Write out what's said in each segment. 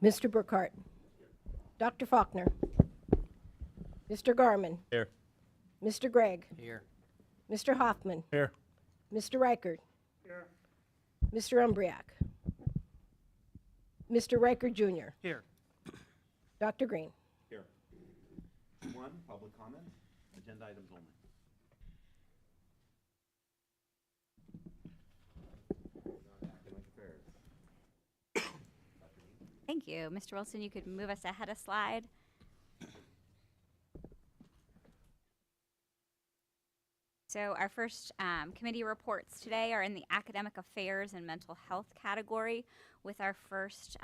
Mr. Burkhart. Dr. Faulkner. Mr. Garman. Here. Mr. Gregg. Here. Mr. Hoffman. Here. Mr. Reichert. Here. Mr. Umbriak. Mr. Reichert Jr. Here. Dr. Green. Here. 1, public comment, agenda items only. Academic affairs. Thank you. Mr. Wilson, you could move us ahead a slide. So our first committee reports today are in the academic affairs and mental health category, with our first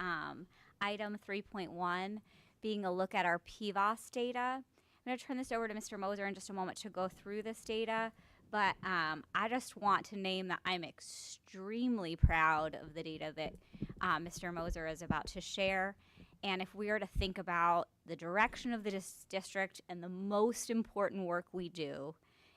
item 3.1 being a look at our PVOS data. I'm going to turn this over to Mr. Moser in just a moment to go through this data, but I just want to name that I'm extremely proud of the data that Mr. Moser is about to share. And if we are to think about the direction of the district and the most important work we do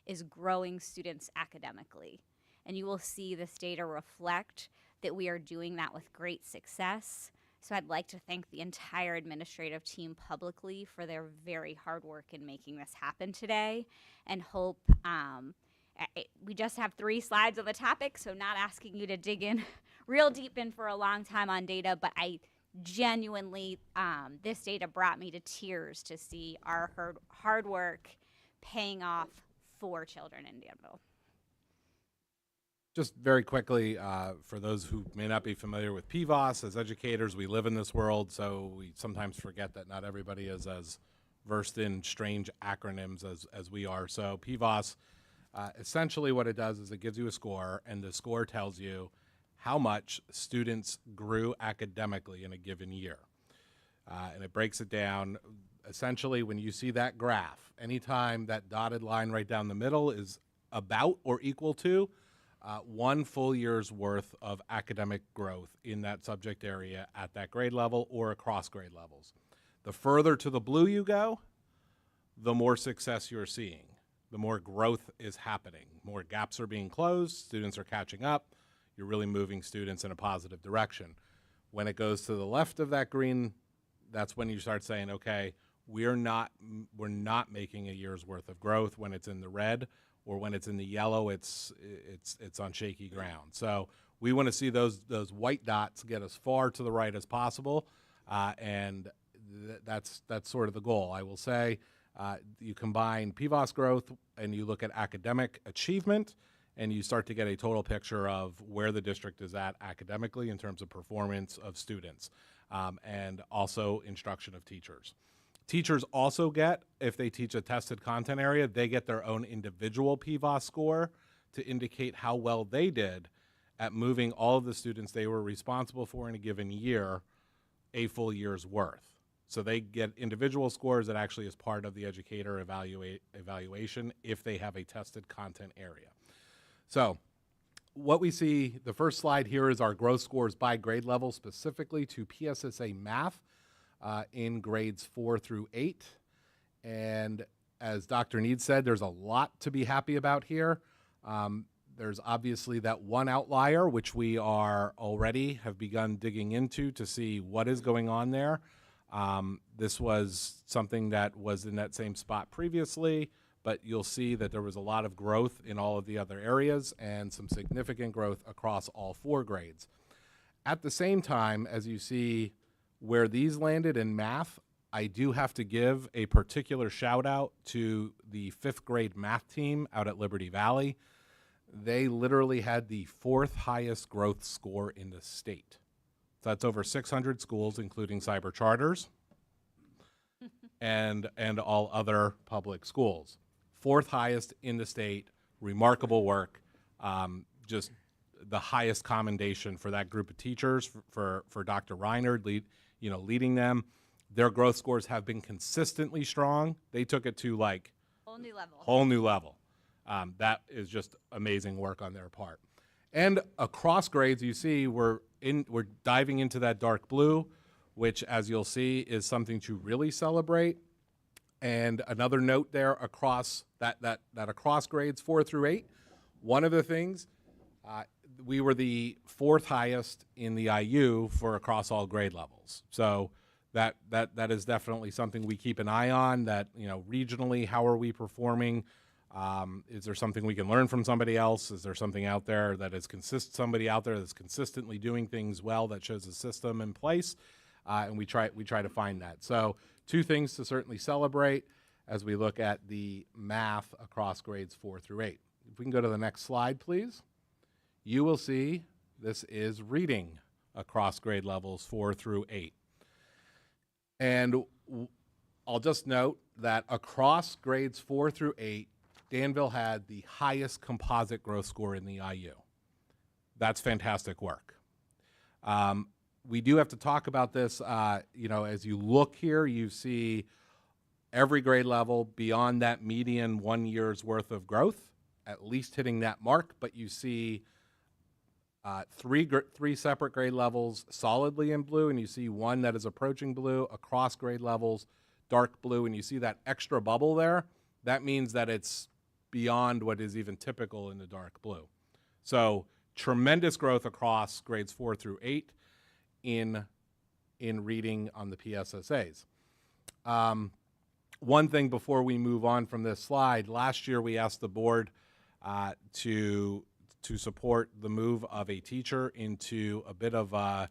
is growing students academically. And you will see this data reflect that we are doing that with great success. So I'd like to thank the entire administrative team publicly for their very hard work in making this happen today, and hope we just have 3 slides on the topic, so not asking you to dig in real deep in for a long time on data, but I genuinely, this data brought me to tears to see our hard work paying off for children in Danville. Just very quickly, for those who may not be familiar with PVOS, as educators, we live in this world, so we sometimes forget that not everybody is as versed in strange acronyms as we are. So PVOS, essentially what it does is it gives you a score, and the score tells you how much students grew academically in a given year. And it breaks it down. Essentially, when you see that graph, anytime that dotted line right down the middle is about or equal to 1 full year's worth of academic growth in that subject area at that grade level or across grade levels. The further to the blue you go, the more success you're seeing, the more growth is happening, more gaps are being closed, students are catching up, you're really moving students in a positive direction. When it goes to the left of that green, that's when you start saying, okay, we're not making a year's worth of growth. When it's in the red or when it's in the yellow, it's on shaky ground. So we want to see those white dots get as far to the right as possible, and that's sort of the goal. I will say you combine PVOS growth and you look at academic achievement, and you start to get a total picture of where the district is at academically in terms of performance of students, and also instruction of teachers. Teachers also get, if they teach a tested content area, they get their own individual PVOS score to indicate how well they did at moving all of the students they were responsible for in a given year a full year's worth. So they get individual scores that actually is part of the educator evaluation if they have a tested content area. So what we see, the first slide here is our growth scores by grade level, specifically to PSSA math in grades 4 through 8. And as Dr. Need said, there's a lot to be happy about here. There's obviously that one outlier, which we are already have begun digging into to see what is going on there. This was something that was in that same spot previously, but you'll see that there was a lot of growth in all of the other areas and some significant growth across all 4 grades. At the same time, as you see where these landed in math, I do have to give a particular shout out to the 5th grade math team out at Liberty Valley. They literally had the 4th highest growth score in the state. So that's over 600 schools, including cyber charters and all other public schools. 4th highest in the state, remarkable work, just the highest commendation for that group of teachers, for Dr. Reinard leading them. Their growth scores have been consistently strong. They took it to like whole new level. That is just amazing work on their part. And across grades, you see we're diving into that dark blue, which, as you'll see, is something to really celebrate. And another note there across that across grades 4 through 8, one of the things, we were the fourth highest in the IU for across all grade levels. So that is definitely something we keep an eye on. That, you know, regionally, how are we performing? Is there something we can learn from somebody else? Is there something out there that is somebody out there that's consistently doing things well that shows a system in place? And we try to find that. So 2 things to certainly celebrate as we look at the math across grades 4 through 8. If we can go to the next slide, please. You will see this is reading across grade levels 4 through 8. And I'll just note that across grades 4 through 8, Danville had the highest composite growth score in the IU. That's fantastic work. We do have to talk about this. You know, as you look here, you see every grade level beyond that median 1 year's worth of growth, at least hitting that mark, but you see three separate grade levels solidly in blue, and you see one that is approaching blue across grade levels, dark blue, and you see that extra bubble there. That means that it's beyond what is even typical in the dark blue. So tremendous growth across grades 4 through 8 in reading on the PSSAs. One thing before we move on from this slide, last year we asked the board to support the move of a teacher into a bit of a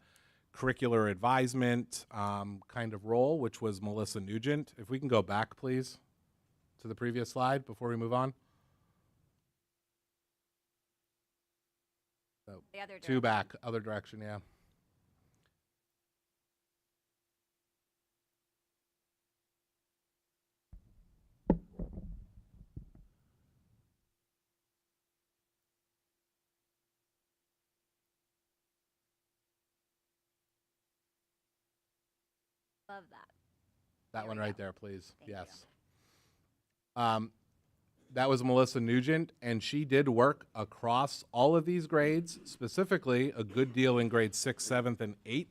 curricular advisement kind of role, which was Melissa Nugent. If we can go back, please, to the previous slide before we move on. So, The other 2 direction. back, other direction, yeah. Love that. That There one we right go. there, please. Thank you. Yes. That was Melissa Nugent, and she did work across all of these grades, specifically a good deal in grades 6, 7, and 8,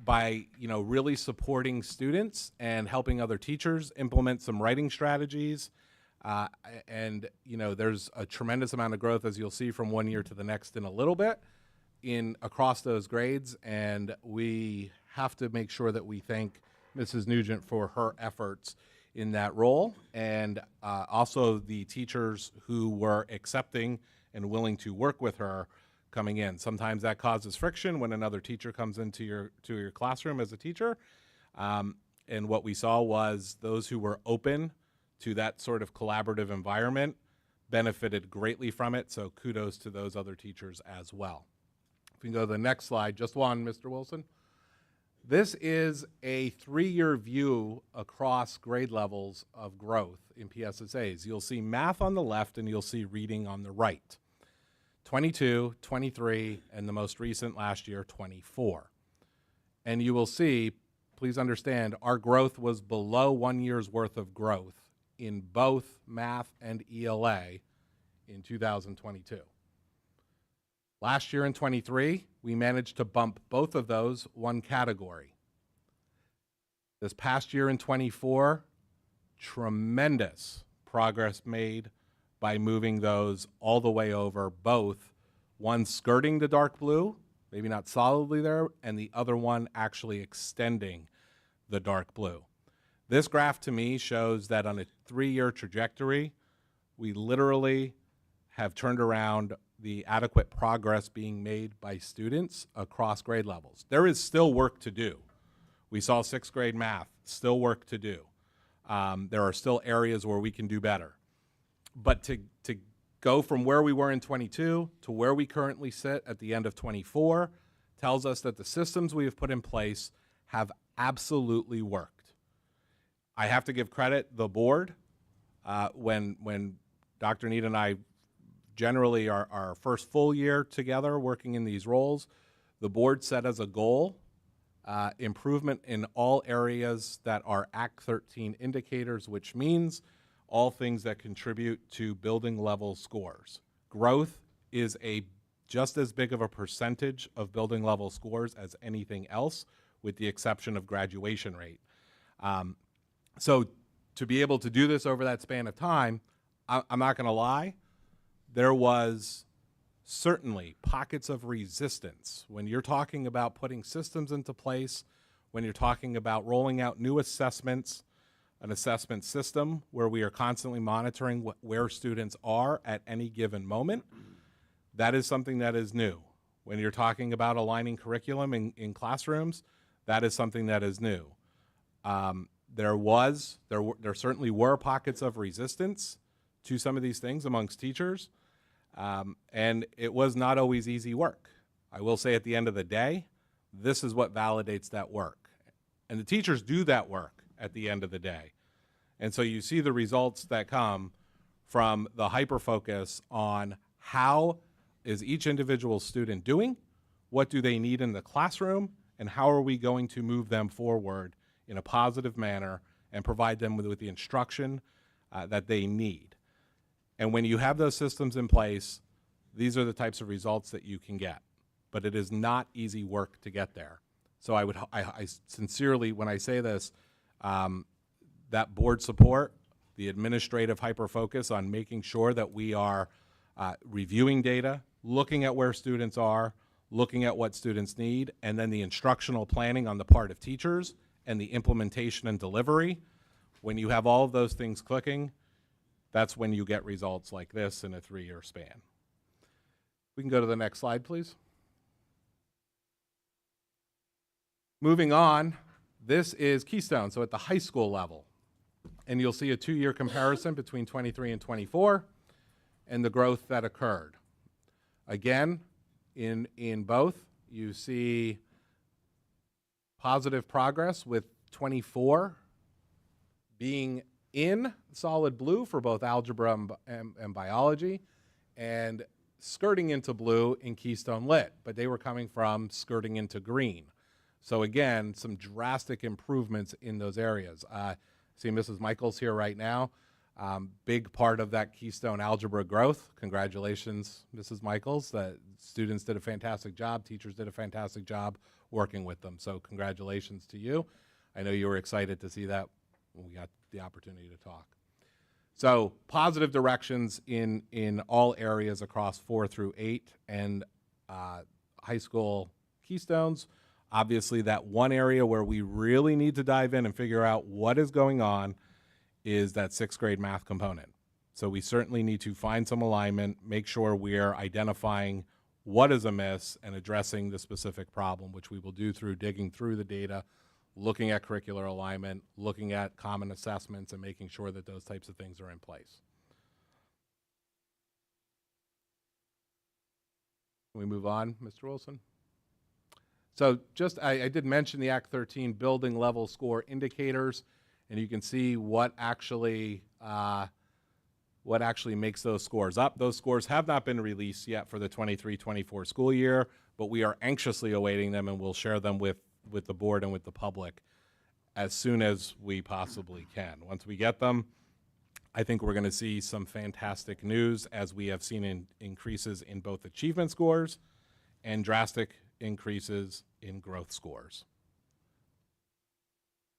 by, you know, really supporting students and helping other teachers implement some writing strategies. And, you know, there's a tremendous amount of growth, as you'll see, from 1 year to the next in a little bit across those grades, and we have to make sure that we thank Mrs. Nugent for her efforts in that role, and also the teachers who were accepting and willing to work with her coming in. Sometimes that causes friction when another teacher comes into your classroom as a teacher, and what we saw was those who were open to that sort of collaborative environment benefited greatly from it, so kudos to those other teachers as well. If we can go to the next slide, just one, Mr. Wilson. This is a 3-year view across grade levels of growth in PSSAs. You'll see math on the left and you'll see reading on the right. 22, 23, and the most recent last year, 24. And you will see, please understand, our growth was below 1 year's worth of growth in both math and ELA in 2022. Last year in 23, we managed to bump both of those 1 category. This past year in 24, tremendous progress made by moving those all the way over, both one skirting the dark blue, maybe not solidly there, and the other one actually extending the dark blue. This graph to me shows that on a 3-year trajectory, we literally have turned around the adequate progress being made by students across grade levels. There is still work to do. We saw 6th grade math, still work to do. There are still areas where we can do better. But to go from where we were in 22 to where we currently sit at the end of 24 tells us that the systems we have put in place have absolutely worked. I have to give credit the board. When Dr. Need and I generally our first full year together working in these roles, the board set as a goal improvement in all areas that are Act 13 indicators, which means all things that contribute to building level scores. Growth is just as big of a percentage of building level scores as anything else, with the exception of graduation rate. So to be able to do this over that span of time, I'm not going to lie, there was certainly pockets of resistance. When you're talking about putting systems into place, when you're talking about rolling out new assessments, an assessment system where we are constantly monitoring where students are at any given moment, that is something that is new. When you're talking about aligning curriculum in classrooms, that is something that is new. There certainly were pockets of resistance to some of these things amongst teachers, and it was not always easy work. I will say at the end of the day, this is what validates that work. And the teachers do that work at the end of the day. And so you see the results that come from the hyper-focus on how is each individual student doing, what do they need in the classroom, and how are we going to move them forward in a positive manner and provide them with the instruction that they need. And when you have those systems in place, these are the types of results that you can get. But it is not easy work to get there. So I sincerely, when I say this, that board support, the administrative hyper-focus on making sure that we are reviewing data, looking at where students are, looking at what students need, and then the instructional planning on the part of teachers and the implementation and delivery. When you have all of those things clicking, that's when you get results like this in a 3-year span. We can go to the next slide, please. Moving on, this is Keystone, so at the high school level. And you'll see a 2-year comparison between 23 and 24 and the growth that occurred. Again, in both, you see positive progress with 24 being in solid blue for both algebra and biology, and skirting into blue in Keystone Lit, but they were coming from skirting into green. So again, some drastic improvements in those areas. See Mrs. Michaels here right now. Big part of that Keystone algebra growth. Congratulations, Mrs. Michaels. The students did a fantastic job. Teachers did a fantastic job working with them. So congratulations to you. I know you were excited to see that when we got the opportunity to talk. So positive directions in all areas across 4 through 8 and high school Keystones. Obviously, that one area where we really need to dive in and figure out what is going on is that 6th grade math component. So we certainly need to find some alignment, make sure we're identifying what is amiss and addressing the specific problem, which we will do through digging through the data, looking at curricular alignment, looking at common assessments, and making sure that those types of things are in place. Can we move on, Mr. Wilson? So just, I did mention the Act 13 building level score indicators, and you can see what actually makes those scores up. Those scores have not been released yet for the 23-24 school year, but we are anxiously awaiting them, and we'll share them with the board and with the public as soon as we possibly can. Once we get them, I think we're going to see some fantastic news, as we have seen increases in both achievement scores and drastic increases in growth scores.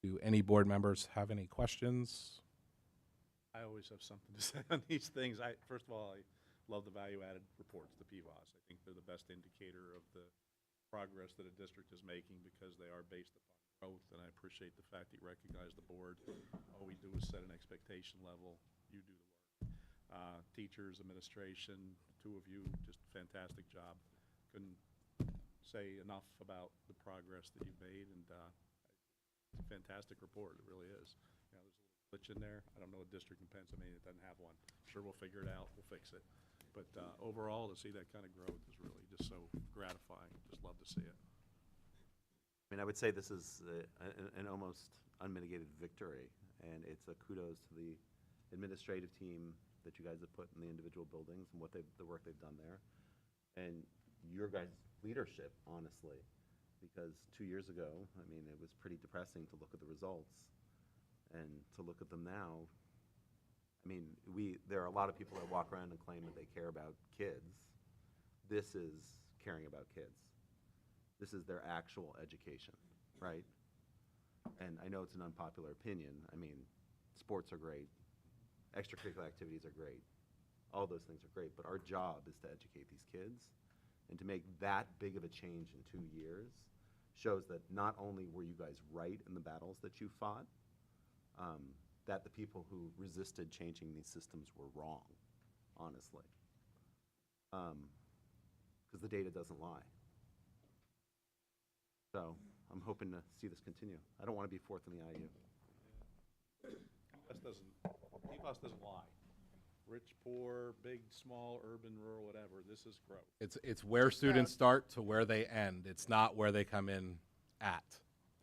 Do any board members have any questions? I always have something to say on these things. First of all, I love the value-added reports, the PVOS. I think they're the best indicator of the progress that a district is making because they are based upon growth, and I appreciate the fact that you recognize the board. All we do is set an expectation level. You do the work. Teachers, administration, 2 of you, just fantastic job. Couldn't say enough about the progress that you've made, and it's a fantastic report. It really is. You know, there's a little glitch in there. I don't know a district in Pennsylvania that doesn't have one. I'm sure we'll figure it out. We'll fix it. But overall, to see that kind of growth is really just so gratifying. Just love to see it. I mean, I would say this is an almost unmitigated victory, and it's a kudos to the administrative team that you guys have put in the individual buildings and the work they've done there, and your guys' leadership, honestly, because 2 years ago, I mean, it was pretty depressing to look at the results, and to look at them now. I mean, there are a lot of people that walk around and claim that they care about kids. This is caring about kids. This is their actual education, right? And I know it's an unpopular opinion. I mean, sports are great. Extracurricular activities are great. All those things are great, but our job is to educate these kids, and to make that big of a change in 2 years shows that not only were you guys right in the battles that you fought, that the people who resisted changing these systems were wrong, honestly. Because the data doesn't lie. So I'm hoping to see this continue. I don't want to be fourth in the IU. PFAS doesn't lie. Rich, poor, big, small, urban, rural, whatever, this is growth. It's where students start to where they end. It's not where they come in at.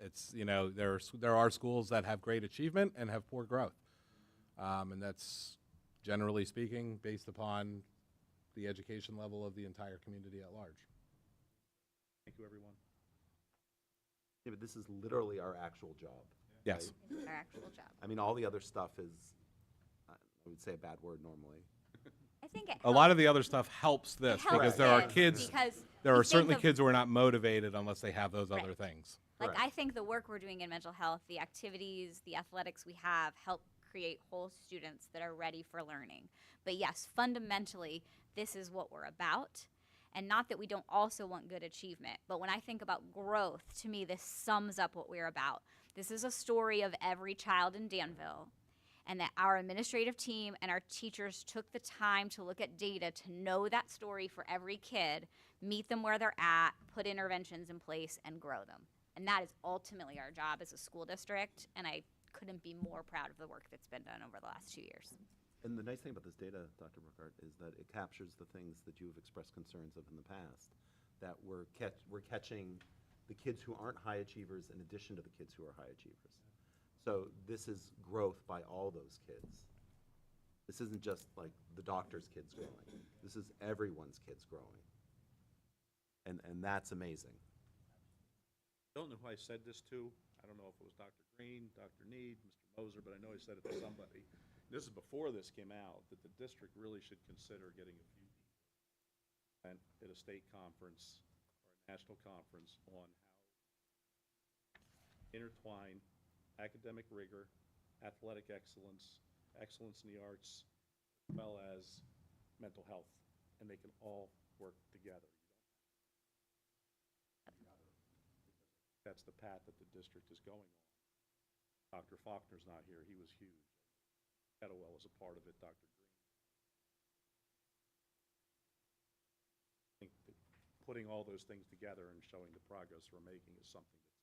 It's, you know, there are schools that have great achievement and have poor growth. And that's, generally speaking, based upon the education level of the entire community at large. Thank you, everyone. Yeah, but this is literally our actual job. Yes. right? Our actual job. I mean, all the other stuff is, I would say a bad word normally. I think it A lot of the other stuff helps this helps because there are this kids, because there we are think certainly of- kids who are not motivated unless they have those other Right. things. Like, Correct. I think the work we're doing in mental health, the activities, the athletics we have help create whole students that are ready for learning. But yes, fundamentally, this is what we're about. And not that we don't also want good achievement, but when I think about growth, to me, this sums up what we're about. This is a story of every child in Danville, and that our administrative team and our teachers took the time to look at data to know that story for every kid, meet them where they're at, put interventions in place, and grow them. And that is ultimately our job as a school district, and I couldn't be more proud of the work that's been done over the last 2 years. And the nice thing about this data, Dr. Burkhardt, is that it captures the things that you have expressed concerns of in the past, that we're catching the kids who aren't high achievers in addition to the kids who are high achievers. So this is growth by all those kids. This isn't just like the doctor's kids growing. This is everyone's kids growing. And that's amazing. I don't know who I said this to. I don't know if it was Dr. Green, Dr. Need, Mr. Moser, but I know I said it to somebody. This is before this came out, that the district really should consider getting a few and at a state conference or a national conference on how intertwine academic rigor, athletic excellence, excellence in the arts, as well as mental health, and they can all work together. That's the path that the district is going on. Dr. Faulkner's not here. He was huge. Kettlewell was a part of it, Dr. Green. I think that putting all those things together and showing the progress we're making is something that's.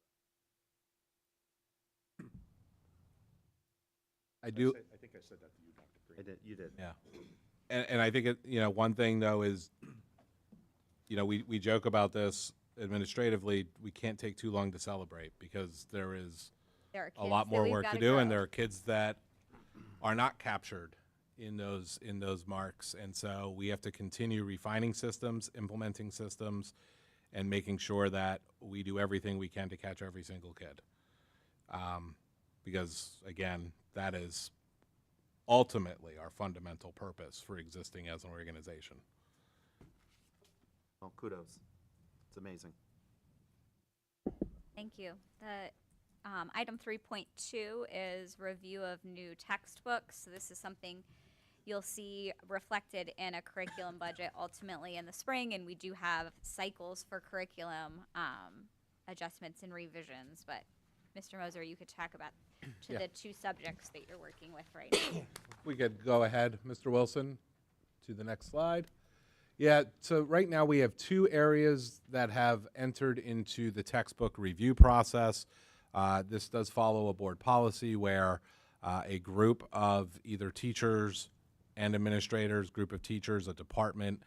I do. I think I said that to you, Dr. Green. I did, you did. Yeah. And I think, one thing, though, is, we joke about this administratively. We can't take too long to celebrate because there is There are a kids lot that more we've work gotta to do, and grow. there are kids that are not captured in those marks. And so we have to continue refining systems, implementing systems, and making sure that we do everything we can to catch every single kid. Because, again, that is ultimately our fundamental purpose for existing as an organization. Well, kudos. It's amazing. Thank you. The item 3.2 is review of new textbooks. So this is something you'll see reflected in a curriculum budget ultimately in the spring, and we do have cycles for curriculum adjustments and revisions. But Mr. Moser, you could talk about Yeah. the two subjects that you're working with right now. We could go ahead, Mr. Wilson, to the next slide. Yeah, so right now we have two areas that have entered into the textbook review process. This does follow a board policy where a group of either teachers and administrators, group of teachers, a department,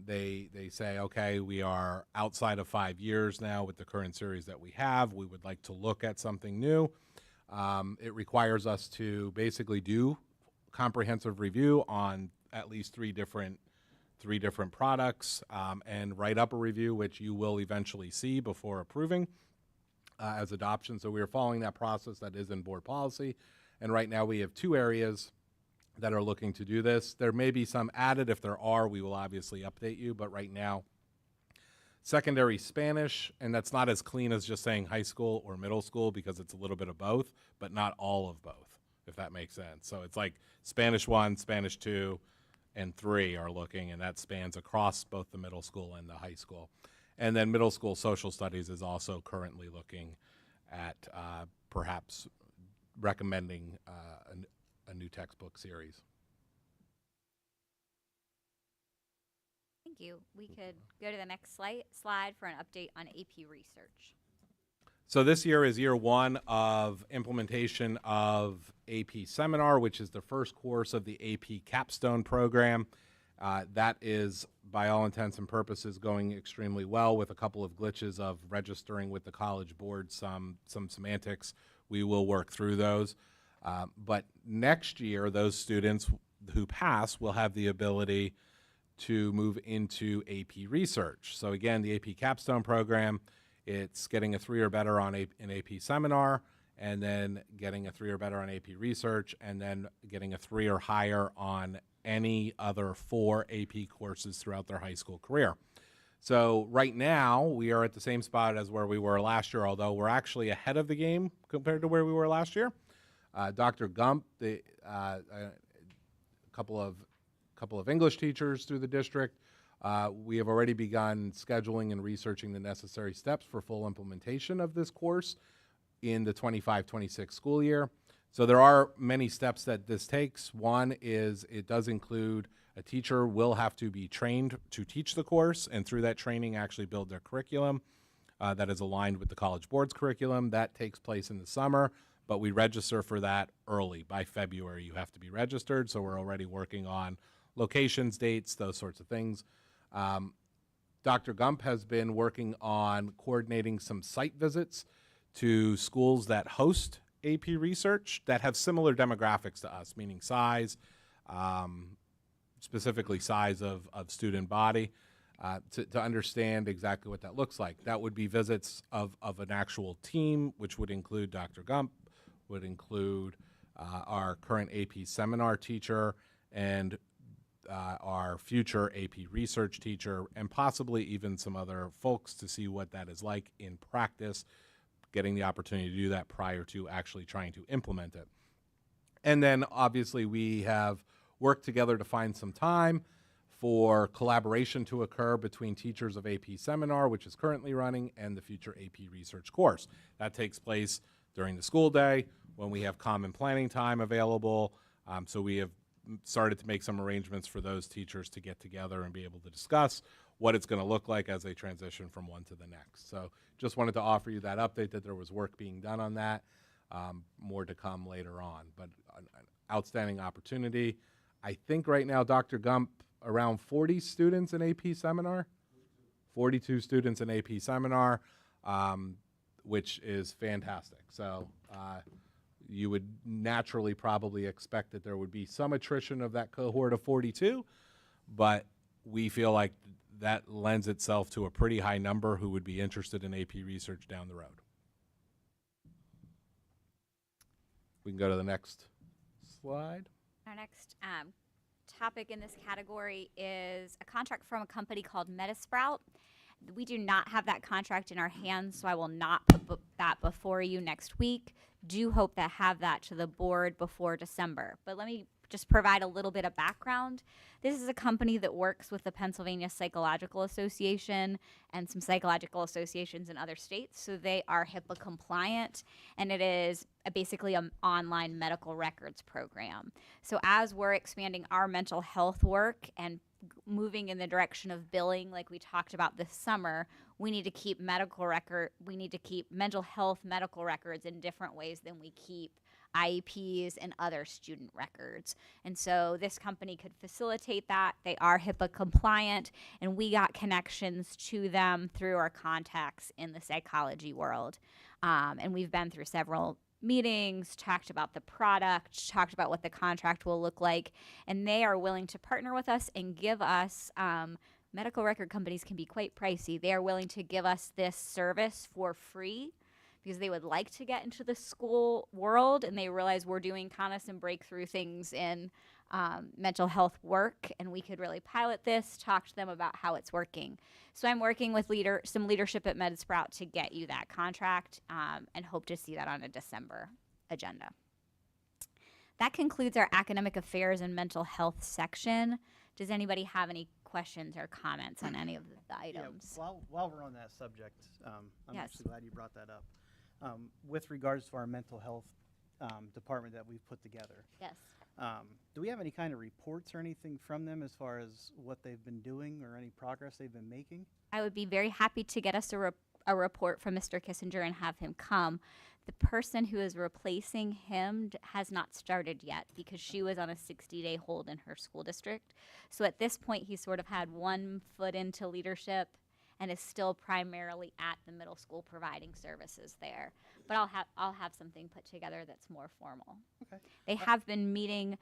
they say, okay, we are outside of 5 years now with the current series that we have. We would like to look at something new. It requires us to basically do comprehensive review on at least three different products and write up a review, which you will eventually see before approving as adoption. So we are following that process that is in board policy. And right now we have two areas that are looking to do this. There may be some added. If there are, we will obviously update you. But right now, secondary Spanish, and that's not as clean as just saying high school or middle school because it's a little bit of both, but not all of both, if that makes sense. So it's like Spanish 1, Spanish 2, and 3 are looking, and that spans across both the middle school and the high school. And then middle school social studies is also currently looking at perhaps recommending a new textbook series. Thank you. We could go to the next slide for an update on AP research. So this year is year 1 of implementation of AP Seminar, which is the first course of the AP Capstone program. That is, by all intents and purposes, going extremely well, with a couple of glitches of registering with the College Board, some semantics. We will work through those. But next year, those students who pass will have the ability to move into AP Research. So again, the AP Capstone program, it's getting a 3 or better on an AP Seminar, and then getting a 3 or better on AP Research, and then getting a 3 or higher on any other 4 AP courses throughout their high school career. So right now, we are at the same spot as where we were last year, although we're actually ahead of the game compared to where we were last year. Dr. Gump, a couple of English teachers through the district, we have already begun scheduling and researching the necessary steps for full implementation of this course in the 25-26 school year. So there are many steps that this takes. One is it does include a teacher will have to be trained to teach the course, and through that training actually build their curriculum that is aligned with the College Board's curriculum. That takes place in the summer, but we register for that early. By February, you have to be registered, so we're already working on locations, dates, those sorts of things. Dr. Gump has been working on coordinating some site visits to schools that host AP Research that have similar demographics to us, meaning size, specifically size of student body, to understand exactly what that looks like. That would be visits of an actual team, which would include Dr. Gump, would include our current AP Seminar teacher, and our future AP Research teacher, and possibly even some other folks to see what that is like in practice, getting the opportunity to do that prior to actually trying to implement it. And then obviously we have worked together to find some time for collaboration to occur between teachers of AP Seminar, which is currently running, and the future AP Research course. That takes place during the school day when we have common planning time available. So we have started to make some arrangements for those teachers to get together and be able to discuss what it's going to look like as they transition from one to the next. So just wanted to offer you that update that there was work being done on that. More to come later on, but an outstanding opportunity. I think right now, Dr. Gump, around 40 students in AP Seminar, 42 students in AP Seminar, which is fantastic. So you would naturally probably expect that there would be some attrition of that cohort of 42, but we feel like that lends itself to a pretty high number who would be interested in AP Research down the road. We can go to the next slide. Our next topic in this category is a contract from a company called Metasprout. We do not have that contract in our hands, so I will not put that before you next week. Do hope to have that to the board before December. But let me just provide a little bit of background. This is a company that works with the Pennsylvania Psychological Association and some psychological associations in other states. So they are HIPAA compliant, and it is basically an online medical records program. So as we're expanding our mental health work and moving in the direction of billing like we talked about this summer, we need to keep mental health medical records in different ways than we keep IEPs and other student records. And so this company could facilitate that. They are HIPAA compliant, and we got connections to them through our contacts in the psychology world. And we've been through several meetings, talked about the product, talked about what the contract will look like, and they are willing to partner with us and give us medical record companies can be quite pricey. They are willing to give us this service for free because they would like to get into the school world, and they realize we're doing kind of some breakthrough things in mental health work, and we could really pilot this, talk to them about how it's working. So I'm working with some leadership at Metasprout to get you that contract, and hope to see that on a December agenda. That concludes our academic affairs and mental health section. Does anybody have any questions or comments on any of the items? Yeah, while we're on that subject, I'm Yes. actually glad you brought that up. With regards to our mental health department that we've put together, Yes. do we have any kind of reports or anything from them as far as what they've been doing or any progress they've been making? I would be very happy to get us a report from Mr. Kissinger and have him come. The person who is replacing him has not started yet because she was on a 60-day hold in her school district. So at this point, he sort of had one foot into leadership and is still primarily at the middle school providing services there. But I'll have something put together that's more formal. Okay. They have been meeting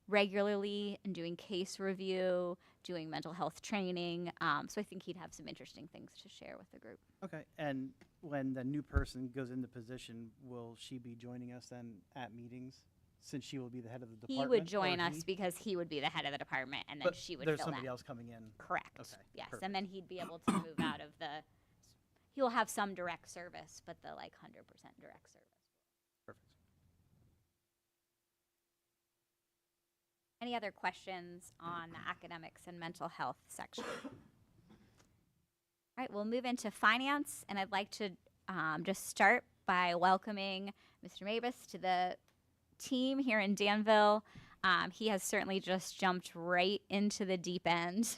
regularly and doing case review, doing mental health training. So I think he'd have some interesting things to share with the group. Okay, and when the new person goes into position, will she be joining us then at meetings, since she will be the head of the He department? would or join us he? because he would be the head of the department, and then But she would there's fill somebody that. else coming in. Correct. Okay, Yes, perfect. and then he'd be able to move out of the. He'll have some direct service, but the 100% direct service. Perfect. Any other questions on the academics and mental health section? All right, we'll move into finance, and I'd like to just start by welcoming Mr. Mavis to the team here in Danville. He has certainly just jumped right into the deep end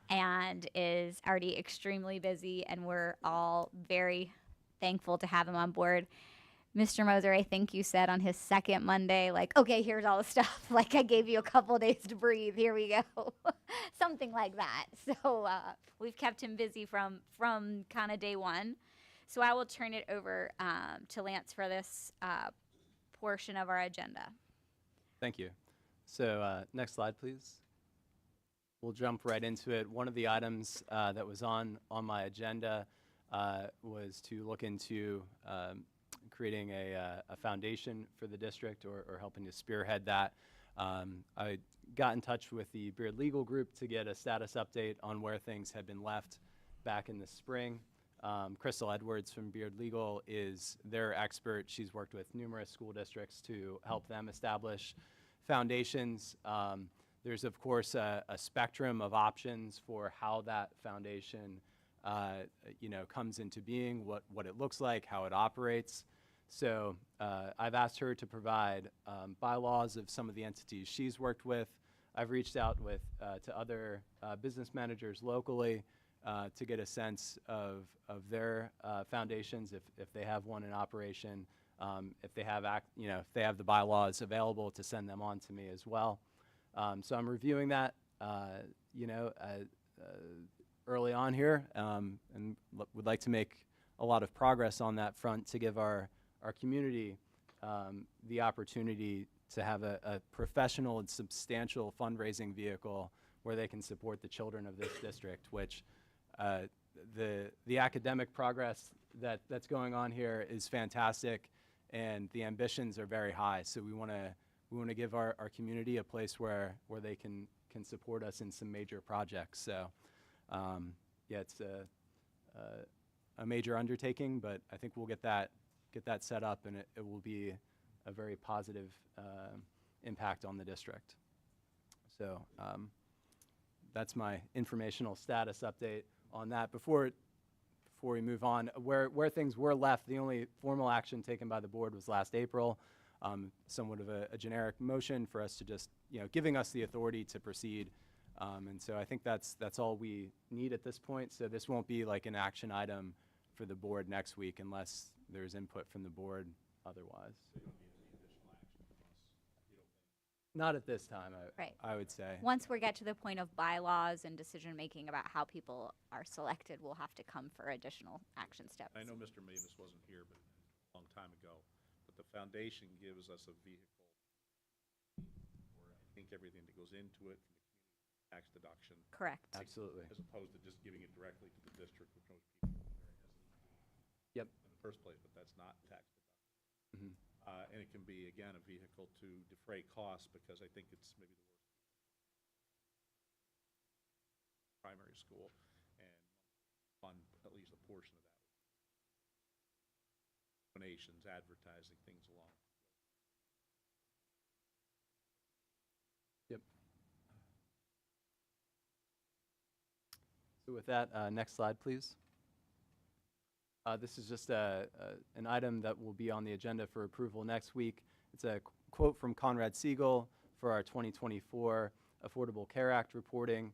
and is already extremely busy, and we're all very thankful to have him on board. Mr. Moser, I think you said on his second Monday, like, okay, here's all the stuff. Like, I gave you a couple days to breathe. Here we go. Something like that. So we've kept him busy from kind of day one. So I will turn it over to Lance for this portion of our agenda. Thank you. So next slide, please. We'll jump right into it. One of the items that was on my agenda was to look into creating a foundation for the district or helping to spearhead that. I got in touch with the Beard Legal Group to get a status update on where things had been left back in the spring. Crystal Edwards from Beard Legal is their expert. She's worked with numerous school districts to help them establish foundations. There's, of course, a spectrum of options for how that foundation comes into being, what it looks like, how it operates. So I've asked her to provide bylaws of some of the entities she's worked with. I've reached out to other business managers locally to get a sense of their foundations, if they have one in operation, if they have the bylaws available to send them on to me as well. So I'm reviewing that, early on here, and would like to make a lot of progress on that front to give our community the opportunity to have a professional and substantial fundraising vehicle where they can support the children of this district, which the academic progress that's going on here is fantastic, and the ambitions are very high. So we want to give our community a place where they can support us in some major projects. So yeah, it's a major undertaking, but I think we'll get that set up, and it will be a very positive impact on the district. So that's my informational status update on that. Before we move on, where things were left, the only formal action taken by the board was last April, somewhat of a generic motion for us to just, giving us the authority to proceed. And so I think that's all we need at this point. So this won't be like an action item for the board next week unless there's input from the board otherwise. Not at this time, Right. I would say. Once we get to the point of bylaws and decision-making about how people are selected, we'll have to come for additional action steps. I know Mr. Mavis wasn't here, but a long time ago, but the foundation gives us a vehicle where I think everything that goes into it, from the community tax deduction, Correct. Absolutely. as opposed to just giving it directly to the district, which most people Yep. in the first place, but that's not tax deduction. Mhm. And it can be, again, a vehicle to defray costs, because I think it's maybe the worst primary school, and fund at least a portion of that. Donations, advertising, things along. Yep. So with that, next slide, please. This is just an item that will be on the agenda for approval next week. It's a quote from Conrad Siegel for our 2024 Affordable Care Act reporting.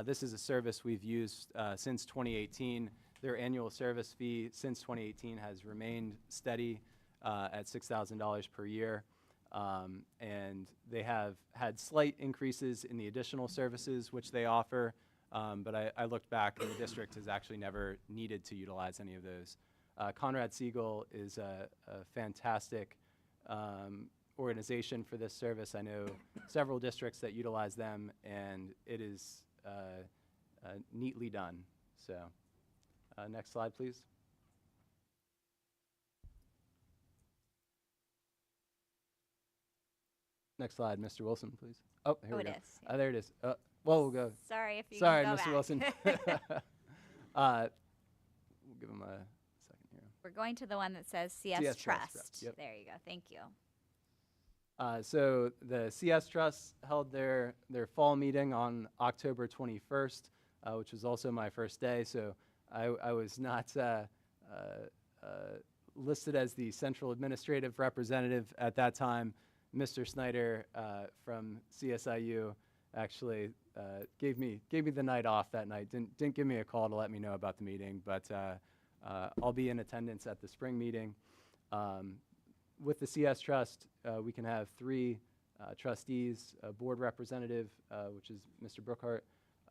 This is a service we've used since 2018. Their annual service fee since 2018 has remained steady at $6,000 per year. And they have had slight increases in the additional services which they offer, but I looked back and the district has actually never needed to utilize any of those. Conrad Siegel is a fantastic organization for this service. I know several districts that utilize them, and it is neatly done. So next slide, please. Next slide, Mr. Wilson, please. Oh, here we it go. is. There it is. Well, we'll go. Sorry if you Sorry, can go Mr. back. Wilson. We'll give him a second here. We're going to the one that says CS, CS Trust. Trust, yep. There you go. Thank you. So the CS Trust held their fall meeting on October 21st, which was also my first day. So I was not listed as the central administrative representative at that time. Mr. Snyder from CSIU actually gave me the night off that night. Didn't give me a call to let me know about the meeting, but I'll be in attendance at the spring meeting. With the CS Trust, we can have 3 trustees, a board representative, which is Mr. Brookhart,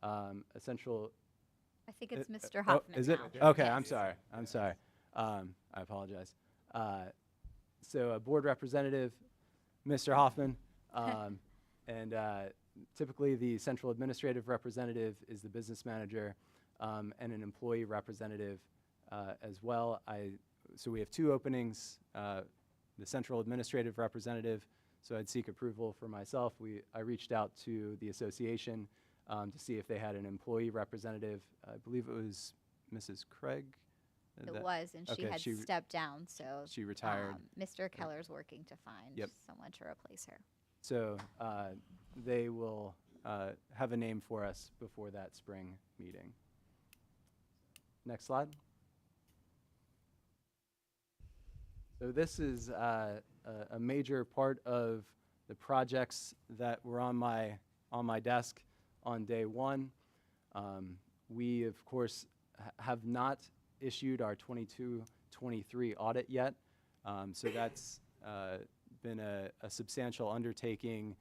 a central. I think it's Mr. Hoffman. Is it? now. Okay, Yes. I'm sorry. I apologize. So a board representative, Mr. Hoffman, and typically the central administrative representative is the business manager, and an employee representative as well. So we have 2 openings, the central administrative representative, so I'd seek approval for myself. I reached out to the association to see if they had an employee representative. I believe it was Mrs. Craig. It was, and she okay, had stepped down, so she retired. Mr. Keller's working to find Yep. someone to replace her. So they will have a name for us before that spring meeting. Next slide. So this is a major part of the projects that were on my desk on day 1. We, of course, have not issued our 22-23 audit yet. So that's been a substantial undertaking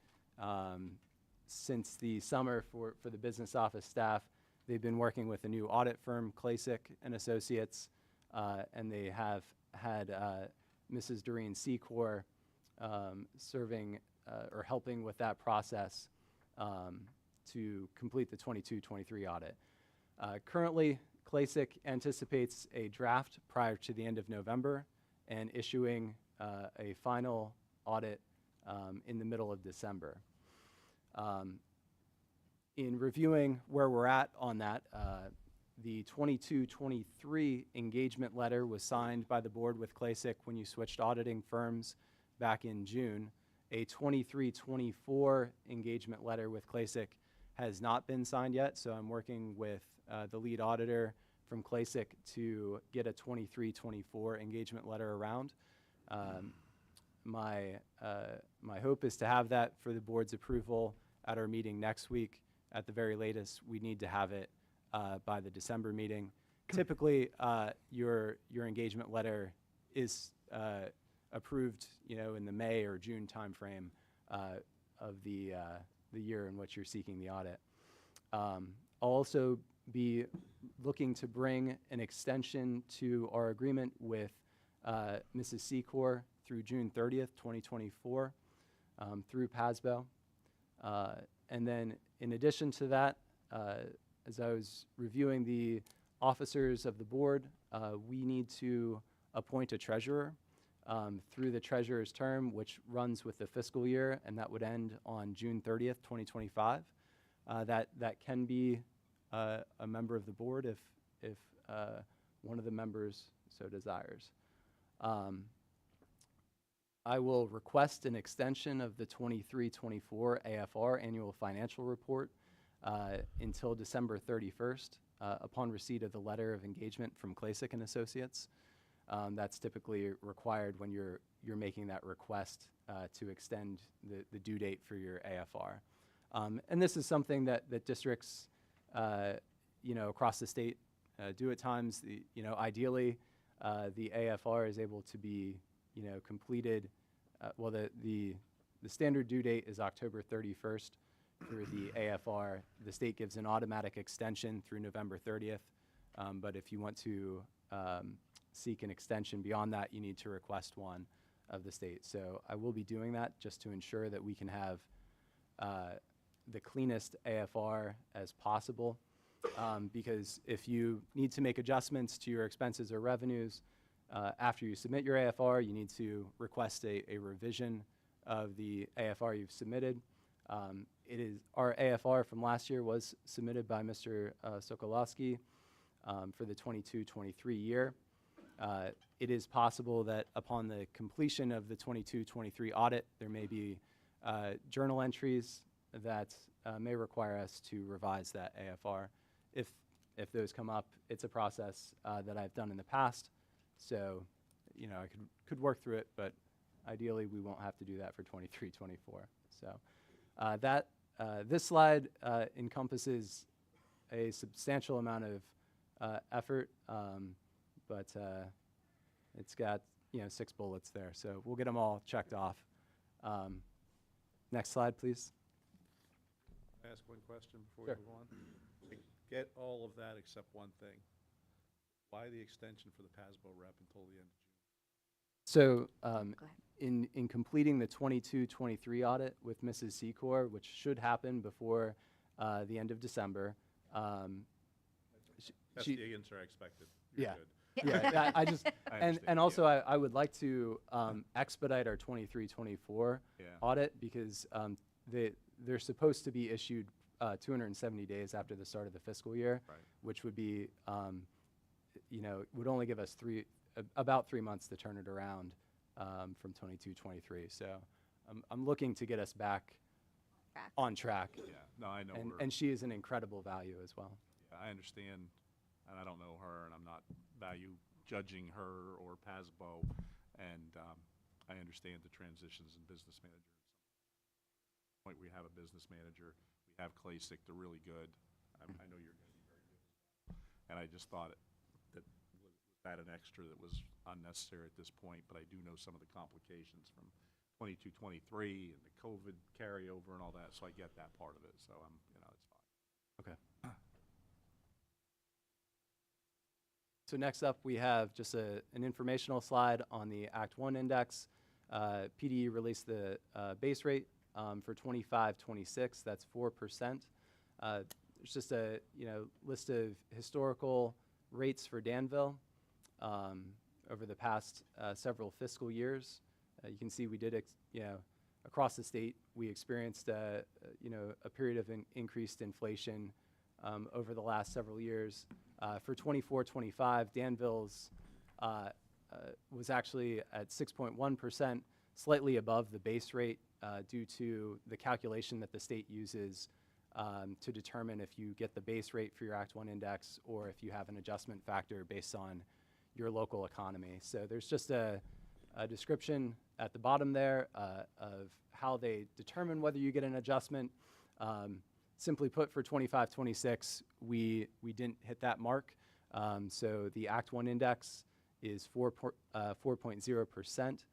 since the summer for the business office staff. They've been working with a new audit firm, Klasick and Associates, and they have had Mrs. Doreen Secor serving or helping with that process to complete the 22-23 audit. Currently, Klasick anticipates a draft prior to the end of November and issuing a final audit in the middle of December. In reviewing where we're at on that, the 22-23 engagement letter was signed by the board with Klasick when you switched auditing firms back in June. A 23-24 engagement letter with Klasick has not been signed yet, so I'm working with the lead auditor from Klasick to get a 23-24 engagement letter around. My hope is to have that for the board's approval at our meeting next week. At the very latest, we need to have it by the December meeting. Typically, your engagement letter is approved, in the May or June timeframe of the year in which you're seeking the audit. I'll also be looking to bring an extension to our agreement with Mrs. Secor through June 30th, 2024, through PASBO. And then in addition to that, as I was reviewing the officers of the board, we need to appoint a treasurer through the treasurer's term, which runs with the fiscal year, and that would end on June 30th, 2025. That can be a member of the board if one of the members so desires. I will request an extension of the 23-24 AFR annual financial report until December 31st upon receipt of the letter of engagement from Klasick and Associates. That's typically required when you're making that request to extend the due date for your AFR. And this is something that districts, across the state do at times. Ideally, the AFR is able to be, completed. Well, the standard due date is October 31st for the AFR. The state gives an automatic extension through November 30th. But if you want to seek an extension beyond that, you need to request one of the state. So I will be doing that just to ensure that we can have the cleanest AFR as possible. Because if you need to make adjustments to your expenses or revenues after you submit your AFR, you need to request a revision of the AFR you've submitted. Our AFR from last year was submitted by Mr. Sokolowski for the 22-23 year. It is possible that upon the completion of the 22-23 audit, there may be journal entries that may require us to revise that AFR. If those come up, it's a process that I've done in the past, so I could work through it, but ideally we won't have to do that for 23-24. So this slide encompasses a substantial amount of effort, but it's got 6 bullets there, so we'll get them all checked off. Next slide, please. Can I ask one question before Sure. we move on? I get all of that except one thing. Why the extension for the PASBO rep until the end of June? So Go ahead. in completing the 22-23 audit with Mrs. Secor, which should happen before the end of December, That's she- the answer I expected. You're Yeah. good. yeah, I just I and understand, also I would like to expedite our 23-24 Yeah. audit because they're supposed to be issued 270 days after the start of the fiscal year, Right. which would be would only give us about 3 months to turn it around from 22-23. So I'm looking to get us back Track. on track, Yeah, no, I know her. and she is an incredible value as well. Yeah, I understand, and I don't know her, and I'm not value judging her or PASBO, and I understand the transitions in business manager. At some point, we have a business manager, we have Klasick, they're really good. I know you're going to be very good as well. And I just thought that was that an extra that was unnecessary at this point, but I do know some of the complications from 22-23 and the COVID carryover and all that, so I get that part of it, so it's fine. Okay. So next up, we have just an informational slide on the Act 1 index. PD released the base rate for 25-26. That's 4%. There's just a list of historical rates for Danville over the past several fiscal years. You can see we did, across the state, we experienced a period of increased inflation over the last several years. For 24-25, Danville's was actually at 6.1%, slightly above the base rate due to the calculation that the state uses to determine if you get the base rate for your Act 1 index or if you have an adjustment factor based on your local economy. So there's just a description at the bottom there of how they determine whether you get an adjustment. Simply put, for 25-26, we didn't hit that mark. So the Act 1 index is 4.0%.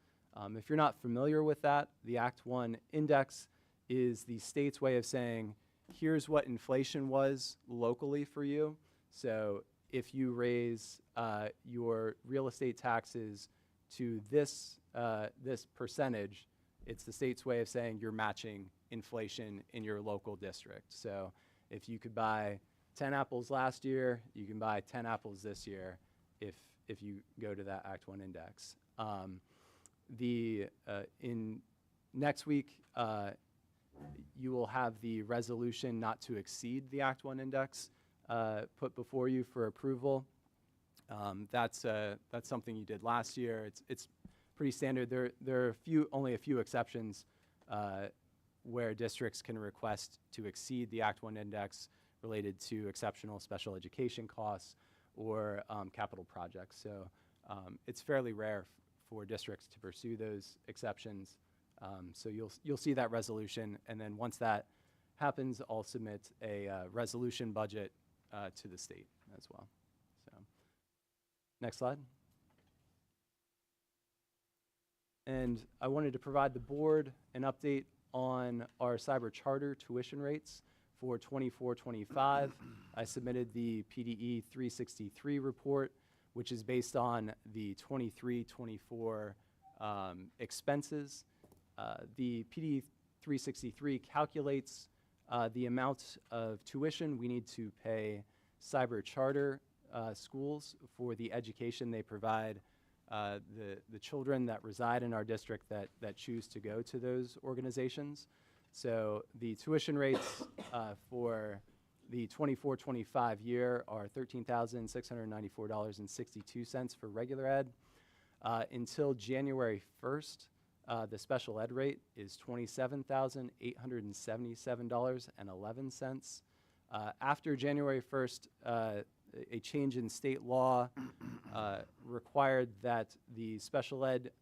If you're not familiar with that, the Act 1 index is the state's way of saying, here's what inflation was locally for you. So if you raise your real estate taxes to this percentage, it's the state's way of saying you're matching inflation in your local district. So if you could buy 10 apples last year, you can buy 10 apples this year if you go to that Act 1 index. In next week, you will have the resolution not to exceed the Act 1 index put before you for approval. That's something you did last year. It's pretty standard. There are only a few exceptions where districts can request to exceed the Act 1 index related to exceptional special education costs or capital projects. So it's fairly rare for districts to pursue those exceptions. So you'll see that resolution, and then once that happens, I'll submit a resolution budget to the state as well. So, next slide. And I wanted to provide the board an update on our cyber charter tuition rates for 24-25. I submitted the PDE 363 report, which is based on the 23-24 expenses. The PDE 363 calculates the amount of tuition we need to pay cyber charter schools for the education they provide the children that reside in our district that choose to go to those organizations. So the tuition rates for the 24-25 year are $13,694.62 for regular ed. Until January 1st, the special ed rate is $27,877.11. After January 1st, a change in state law required that the special ed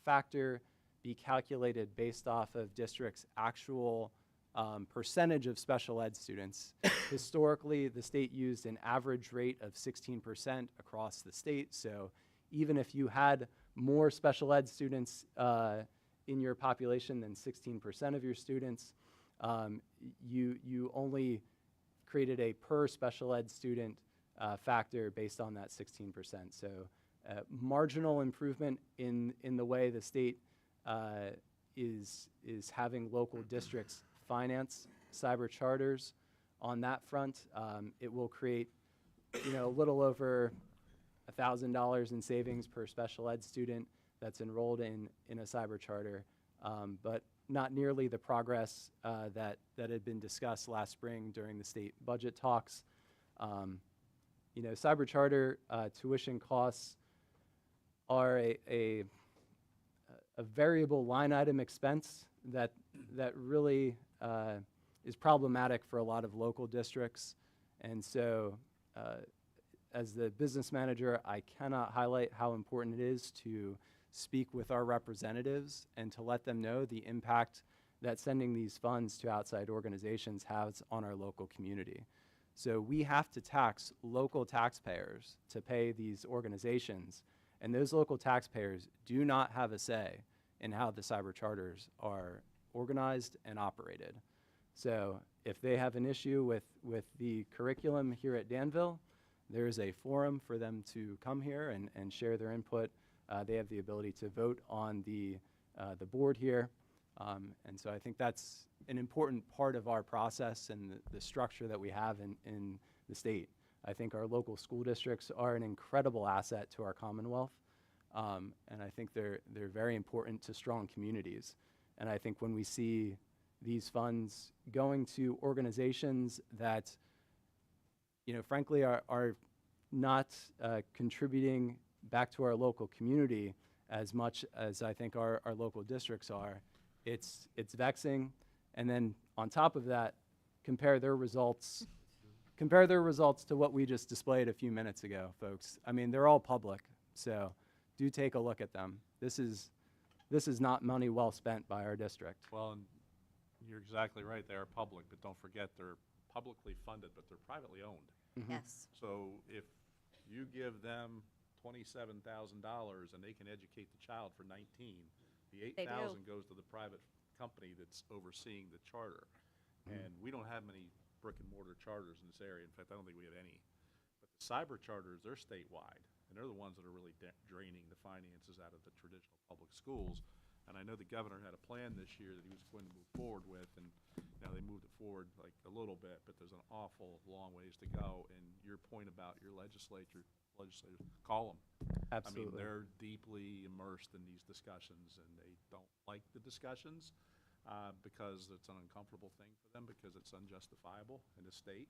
factor be calculated based off of districts' actual percentage of special ed students. Historically, the state used an average rate of 16% across the state, so even if you had more special ed students in your population than 16% of your students, you only created a per special ed student factor based on that 16%. So marginal improvement in the way the state is having local districts finance cyber charters. On that front, it will create, a little over $1,000 in savings per special ed student that's enrolled in a cyber charter, but not nearly the progress that had been discussed last spring during the state budget talks. Cyber charter tuition costs are a variable line item expense that really is problematic for a lot of local districts. And so as the business manager, I cannot highlight how important it is to speak with our representatives and to let them know the impact that sending these funds to outside organizations has on our local community. So we have to tax local taxpayers to pay these organizations, and those local taxpayers do not have a say in how the cyber charters are organized and operated. So if they have an issue with the curriculum here at Danville, there's a forum for them to come here and share their input. They have the ability to vote on the board here. And so I think that's an important part of our process and the structure that we have in the state. I think our local school districts are an incredible asset to our Commonwealth. And I think they're very important to strong communities. And I think when we see these funds going to organizations that, frankly are not contributing back to our local community as much as I think our local districts are, it's vexing. And then on top of that, compare their results to what we just displayed a few minutes ago, folks. I mean, they're all public, so do take a look at them. This is not money well spent by our district. Well, and you're exactly right, they are public, but don't forget they're publicly funded, but they're privately owned. Yes. So if you give them $27,000 and they can educate the child for 19, the They do. 8,000 goes to the private company that's overseeing the charter. And we don't have many brick and mortar charters in this area. In fact, I don't think we have any. But the cyber charters, they're statewide, and they're the ones that are really draining the finances out of the traditional public schools. And I know the governor had a plan this year that he was going to move forward with, and now they moved it forward like a little bit, but there's an awful long ways to go. And your point about your legislators, call them. Absolutely. I mean, they're deeply immersed in these discussions, and they don't like the discussions because it's an uncomfortable thing for them because it's unjustifiable in the state.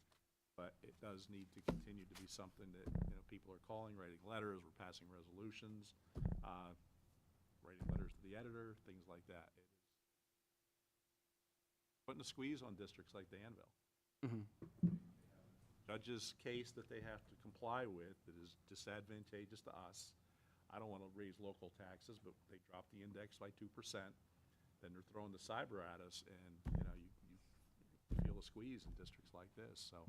But it does need to continue to be something that people are calling, writing letters, we're passing resolutions, writing letters to the editor, things like that. putting a squeeze on districts like Danville. Mhm. Judge's case that they have to comply with that is disadvantageous to us. I don't want to raise local taxes, but they dropped the index by 2%. Then they're throwing the cyber at us, and, you feel a squeeze in districts like this. So,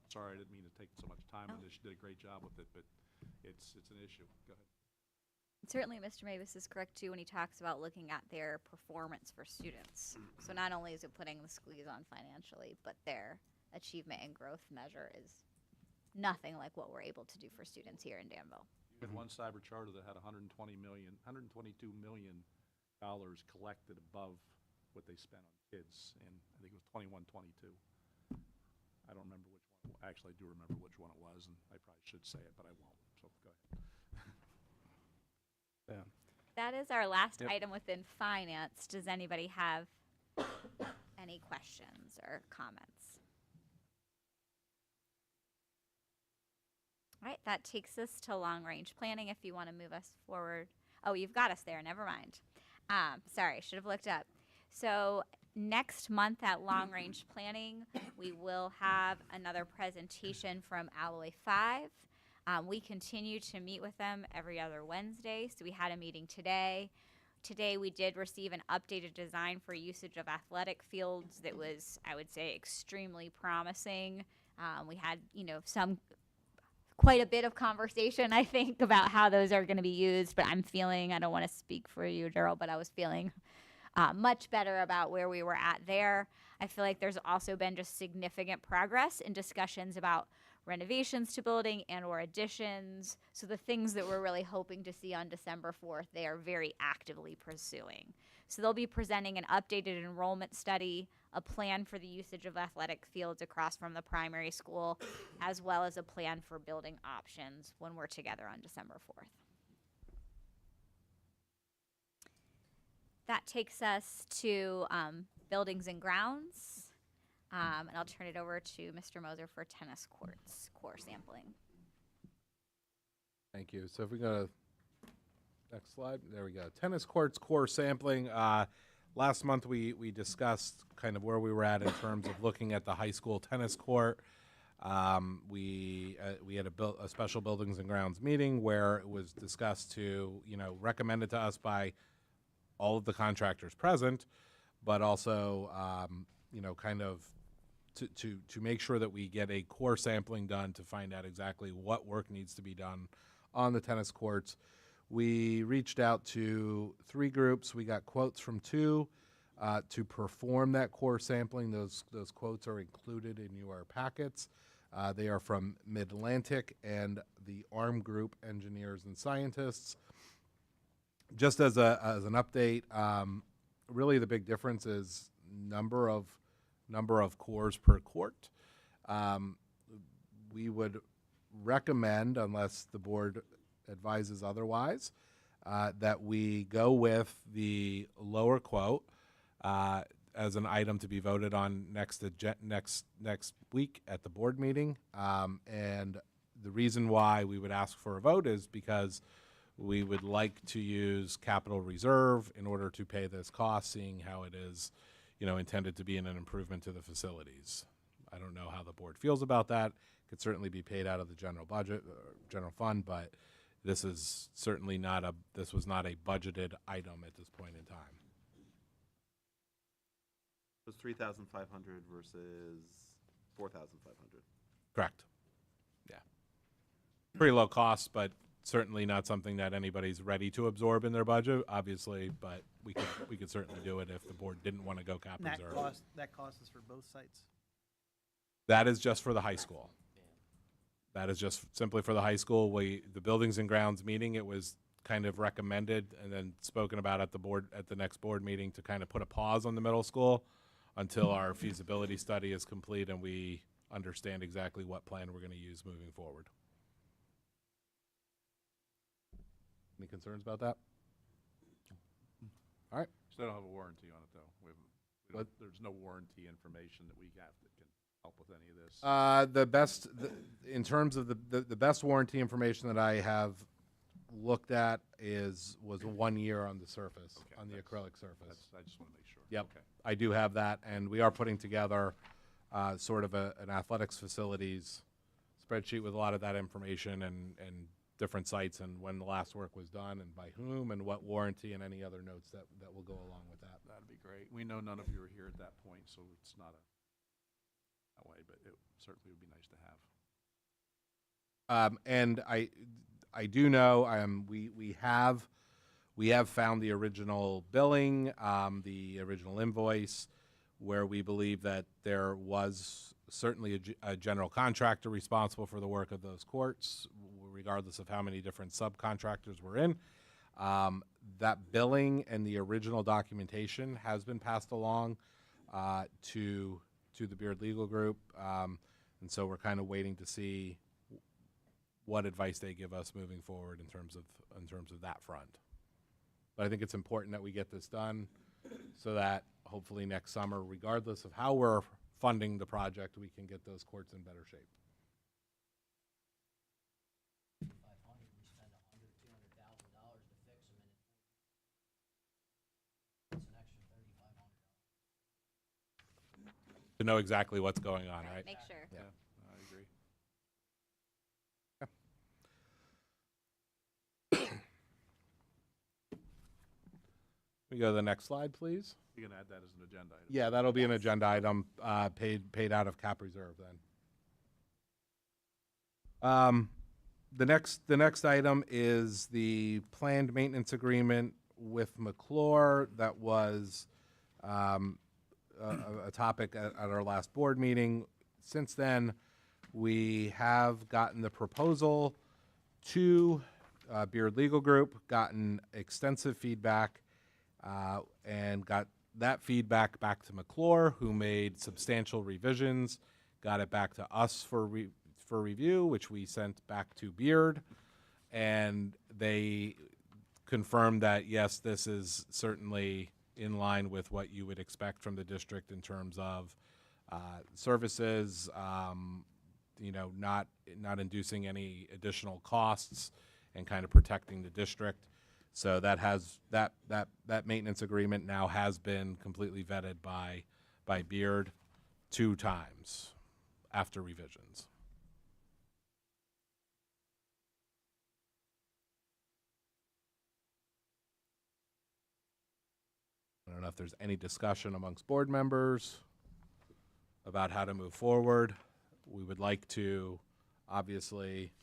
sorry, I didn't mean to take so much time on this. You did a great job with it, but it's an issue. Go ahead. Certainly, Mr. Mavis is correct too when he talks about looking at their performance for students. So not only is it putting the squeeze on financially, but their achievement and growth measure is nothing like what we're able to do for students here in Danville. You had one cyber charter that had $122 million collected above what they spent on kids, and I think it was 21, 22. I don't remember which one. Actually, I do remember which one it was, and I probably should say it, but I won't. So go ahead. Yeah. That is our last Yep. item within finance. Does anybody have any questions or comments? All right, that takes us to long-range planning. If you want to move us forward. Oh, you've got us there. Never mind. Sorry, should have looked up. So next month at long-range planning, we will have another presentation from Alloy 5. We continue to meet with them every other Wednesday, so we had a meeting today. Today we did receive an updated design for usage of athletic fields that was, I would say, extremely promising. We had, quite a bit of conversation, I think, about how those are going to be used, but I don't want to speak for you, Daryl, but I was feeling much better about where we were at there. I feel like there's also been just significant progress in discussions about renovations to building and or additions. So the things that we're really hoping to see on December 4th, they are very actively pursuing. So they'll be presenting an updated enrollment study, a plan for the usage of athletic fields across from the primary school, as well as a plan for building options when we're together on December 4th. That takes us to buildings and grounds. And I'll turn it over to Mr. Moser for tennis courts core sampling. Thank you. So if we go to next slide, there we go. Tennis courts core sampling. Last month we discussed kind of where we were at in terms of looking at the high school tennis court. We had a special buildings and grounds meeting where it was discussed to, recommended to us by all of the contractors present, but also, kind of to make sure that we get a core sampling done to find out exactly what work needs to be done on the tennis courts. We reached out to 3 groups. We got quotes from 2 to perform that core sampling. Those quotes are included in your packets. They are from Mid-Atlantic and the ARM Group Engineers and Scientists. Just as an update, really the big difference is number of cores per court. We would recommend, unless the board advises otherwise, that we go with the lower quote as an item to be voted on next week at the board meeting. And the reason why we would ask for a vote is because we would like to use capital reserve in order to pay this cost, seeing how it is, intended to be an improvement to the facilities. I don't know how the board feels about that. It could certainly be paid out of the general budget, general fund, but this is certainly this was not a budgeted item at this point in time. It was 3,500 versus 4,500. Correct. Yeah. Pretty low cost, but certainly not something that anybody's ready to absorb in their budget, obviously, but we could certainly do it if the board didn't want to go cap And reserve. that cost is for both sites. That is just for the high school. That is just simply for the high school. The buildings and grounds meeting, it was kind of recommended and then spoken about at the next board meeting to kind of put a pause on the middle school until our feasibility study is complete and we understand exactly what plan we're going to use moving forward. Any concerns about that? All right. Still don't have a warranty on it, though. What? There's no warranty information that we have that can help with any of this. In terms of the best warranty information that I have looked at was 1 year on the surface, Okay, on the that's- acrylic surface. I just want to make sure. Yep. Okay. I do have that, and we are putting together sort of an athletics facilities spreadsheet with a lot of that information and different sites and when the last work was done and by whom and what warranty and any other notes that will go along with that. That'd be great. We know none of you are here at that point, so it's not that way, but it certainly would be nice to have. And I do know we have found the original billing, the original invoice, where we believe that there was certainly a general contractor responsible for the work of those courts, regardless of how many different subcontractors were in. That billing and the original documentation has been passed along to the Beard Legal Group, and so we're kind of waiting to see what advice they give us moving forward in terms of that front. But I think it's important that we get this done so that hopefully next summer, regardless of how we're funding the project, we can get those courts in better shape. To know exactly what's going on, right? Make sure. Yeah. I agree. We go to the next slide, please. You can add that as an agenda item. Yeah, that'll be an agenda item, paid out of cap reserve then. The next item is the planned maintenance agreement with McClure. That was a topic at our last board meeting. Since then, we have gotten the proposal to Beard Legal Group, gotten extensive feedback, and got that feedback back to McClure, who made substantial revisions, got it back to us for review, which we sent back to Beard, and they confirmed that, yes, this is certainly in line with what you would expect from the district in terms of services, not inducing any additional costs and kind of protecting the district. So that maintenance agreement now has been completely vetted by Beard 2 times after revisions. I don't know if there's any discussion amongst board members about how to move forward. We would like to, obviously,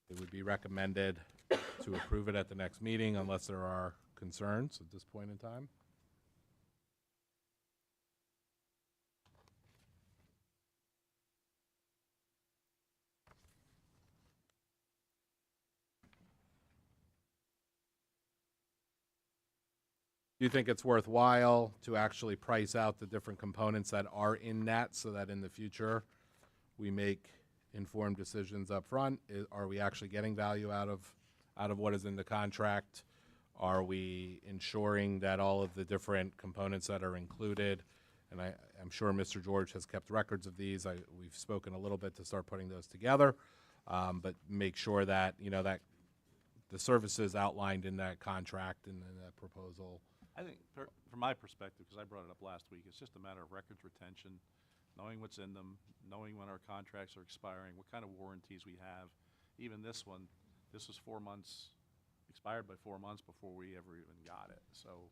it would be recommended to approve it at the next meeting unless there are concerns at this point in time. Do you think it's worthwhile to actually price out the different components that are in that so that in the future we make informed decisions up front? Are we actually getting value out of what is in the contract? Are we ensuring that all of the different components that are included, and I'm sure Mr. George has kept records of these. We've spoken a little bit to start putting those together, but make sure that, that the services outlined in that contract and in that proposal. I think, from my perspective, because I brought it up last week, it's just a matter of records retention, knowing what's in them, knowing when our contracts are expiring, what kind of warranties we have. Even this one, this was 4 months, expired by 4 months before we ever even got it. So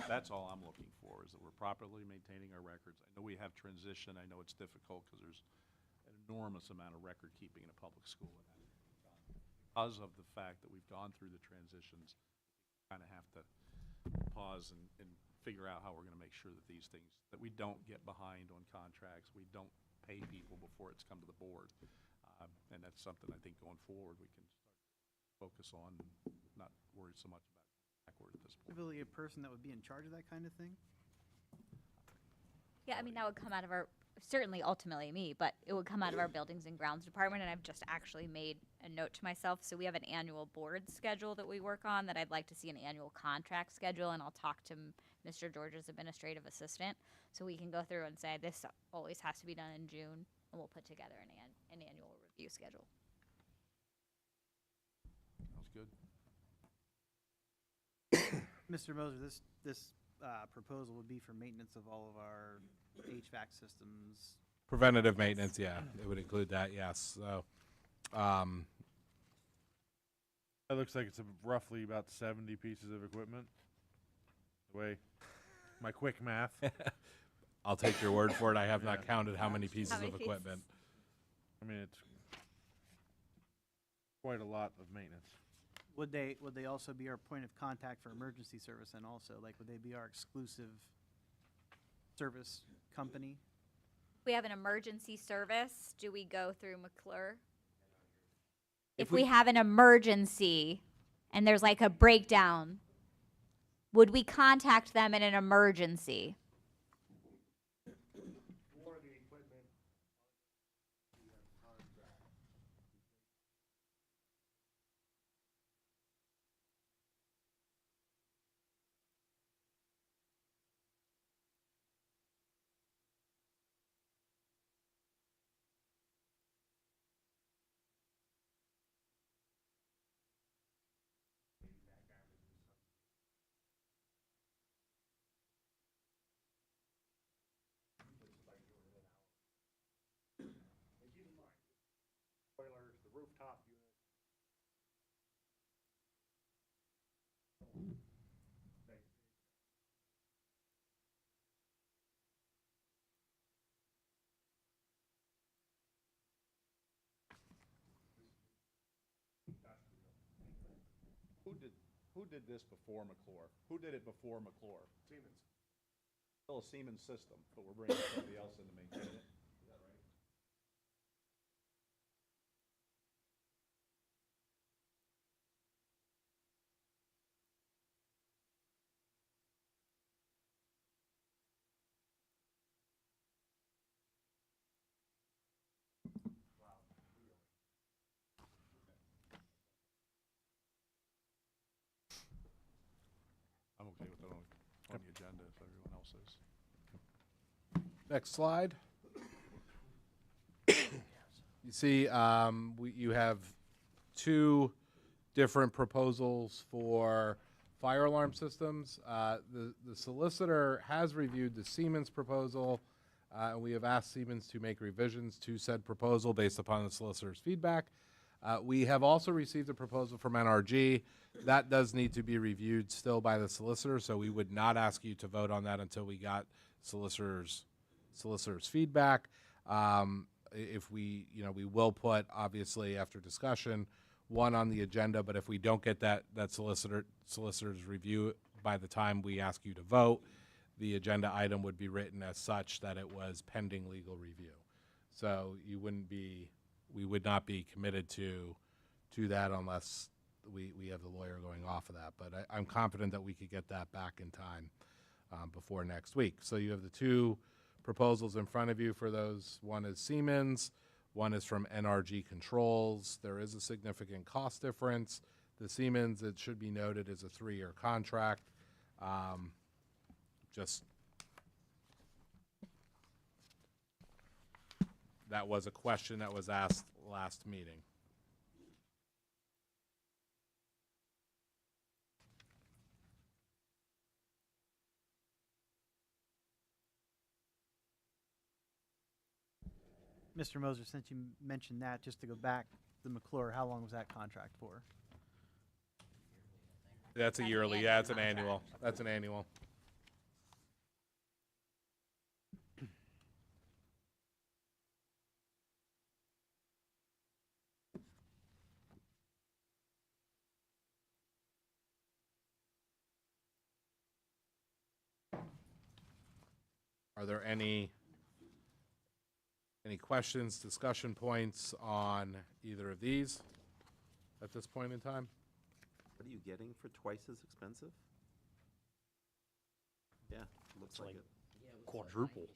that's all I'm looking for, is that we're properly maintaining our records. I know we have transition. I know it's difficult because there's an enormous amount of record keeping in a public school. Because of the fact that we've gone through the transitions, we kind of have to pause and figure out how we're going to make sure that these things, that we don't get behind on contracts, we don't pay people before it's come to the board. And that's something I think going forward we can start to focus on, and not worry so much about backward at this point. Really a person that would be in charge of that kind of thing? Yeah, I mean, that would come out of our, certainly ultimately me, but it would come out of our buildings and grounds department, and I've just actually made a note to myself. So we have an annual board schedule that we work on, that I'd like to see an annual contract schedule, and I'll talk to Mr. George's administrative assistant, so we can go through and say, this always has to be done in June, and we'll put together an annual review schedule. Sounds good. Mr. Moser, this proposal would be for maintenance of all of our HVAC systems. Preventative maintenance, yeah, it would include that, yes. So, That looks like it's roughly about 70 pieces of equipment. The way my quick math. I'll take your word for it. I have Yeah. not counted how many pieces How many of equipment. I mean, it's quite a lot of maintenance. Would they also be our point of contact for emergency service and also, like, would they be our exclusive service company? We have an emergency service. Do we go through McClure? If If we have an emergency and there's like a breakdown, would we contact them in an emergency? Boilers, the rooftop unit. Who did this before McClure? Who did it before McClure? Siemens. Still a Siemens system, but we're bringing somebody else in to maintain it. Is that right? I'm okay with it on the agenda if everyone else is. Next slide. You see, you have two different proposals for fire alarm systems. The solicitor has reviewed the Siemens proposal, and we have asked Siemens to make revisions to said proposal based upon the solicitor's feedback. We have also received a proposal from NRG. That does need to be reviewed still by the solicitor, so we would not ask you to vote on that until we got solicitor's feedback. If we, we will put, obviously, after discussion, one on the agenda, but if we don't get that solicitor's review by the time we ask you to vote, the agenda item would be written as such that it was pending legal review. So we would not be committed to that unless we have the lawyer going off of that. But I'm confident that we could get that back in time before next week. So you have the two proposals in front of you for those. One is Siemens, one is from NRG Controls. There is a significant cost difference. The Siemens, it should be noted, is a 3-year contract. That was a question that was asked last meeting. Mr. Moser, since you mentioned that, just to go back, the McClure, how long was that contract for? That's a yearly, yeah, it's an annual. That's an annual. Are there any questions, discussion points on either of these at this point in time? What are you getting for twice as expensive? Yeah, looks like it. Quadruple.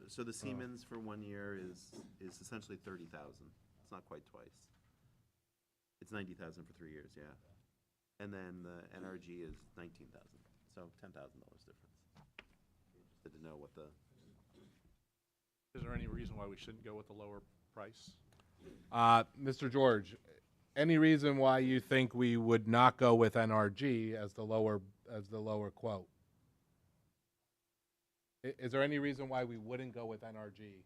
So the Siemens for 1 year is essentially 30,000. It's not quite twice. It's 90,000 for 3 years, yeah. And then the NRG is 19,000, so $10,000 difference. Interested to know what the. Is there any reason why we shouldn't go with the lower price? Mr. George, any reason why you think we would not go with NRG as the lower quote? Is there any reason why we wouldn't go with NRG?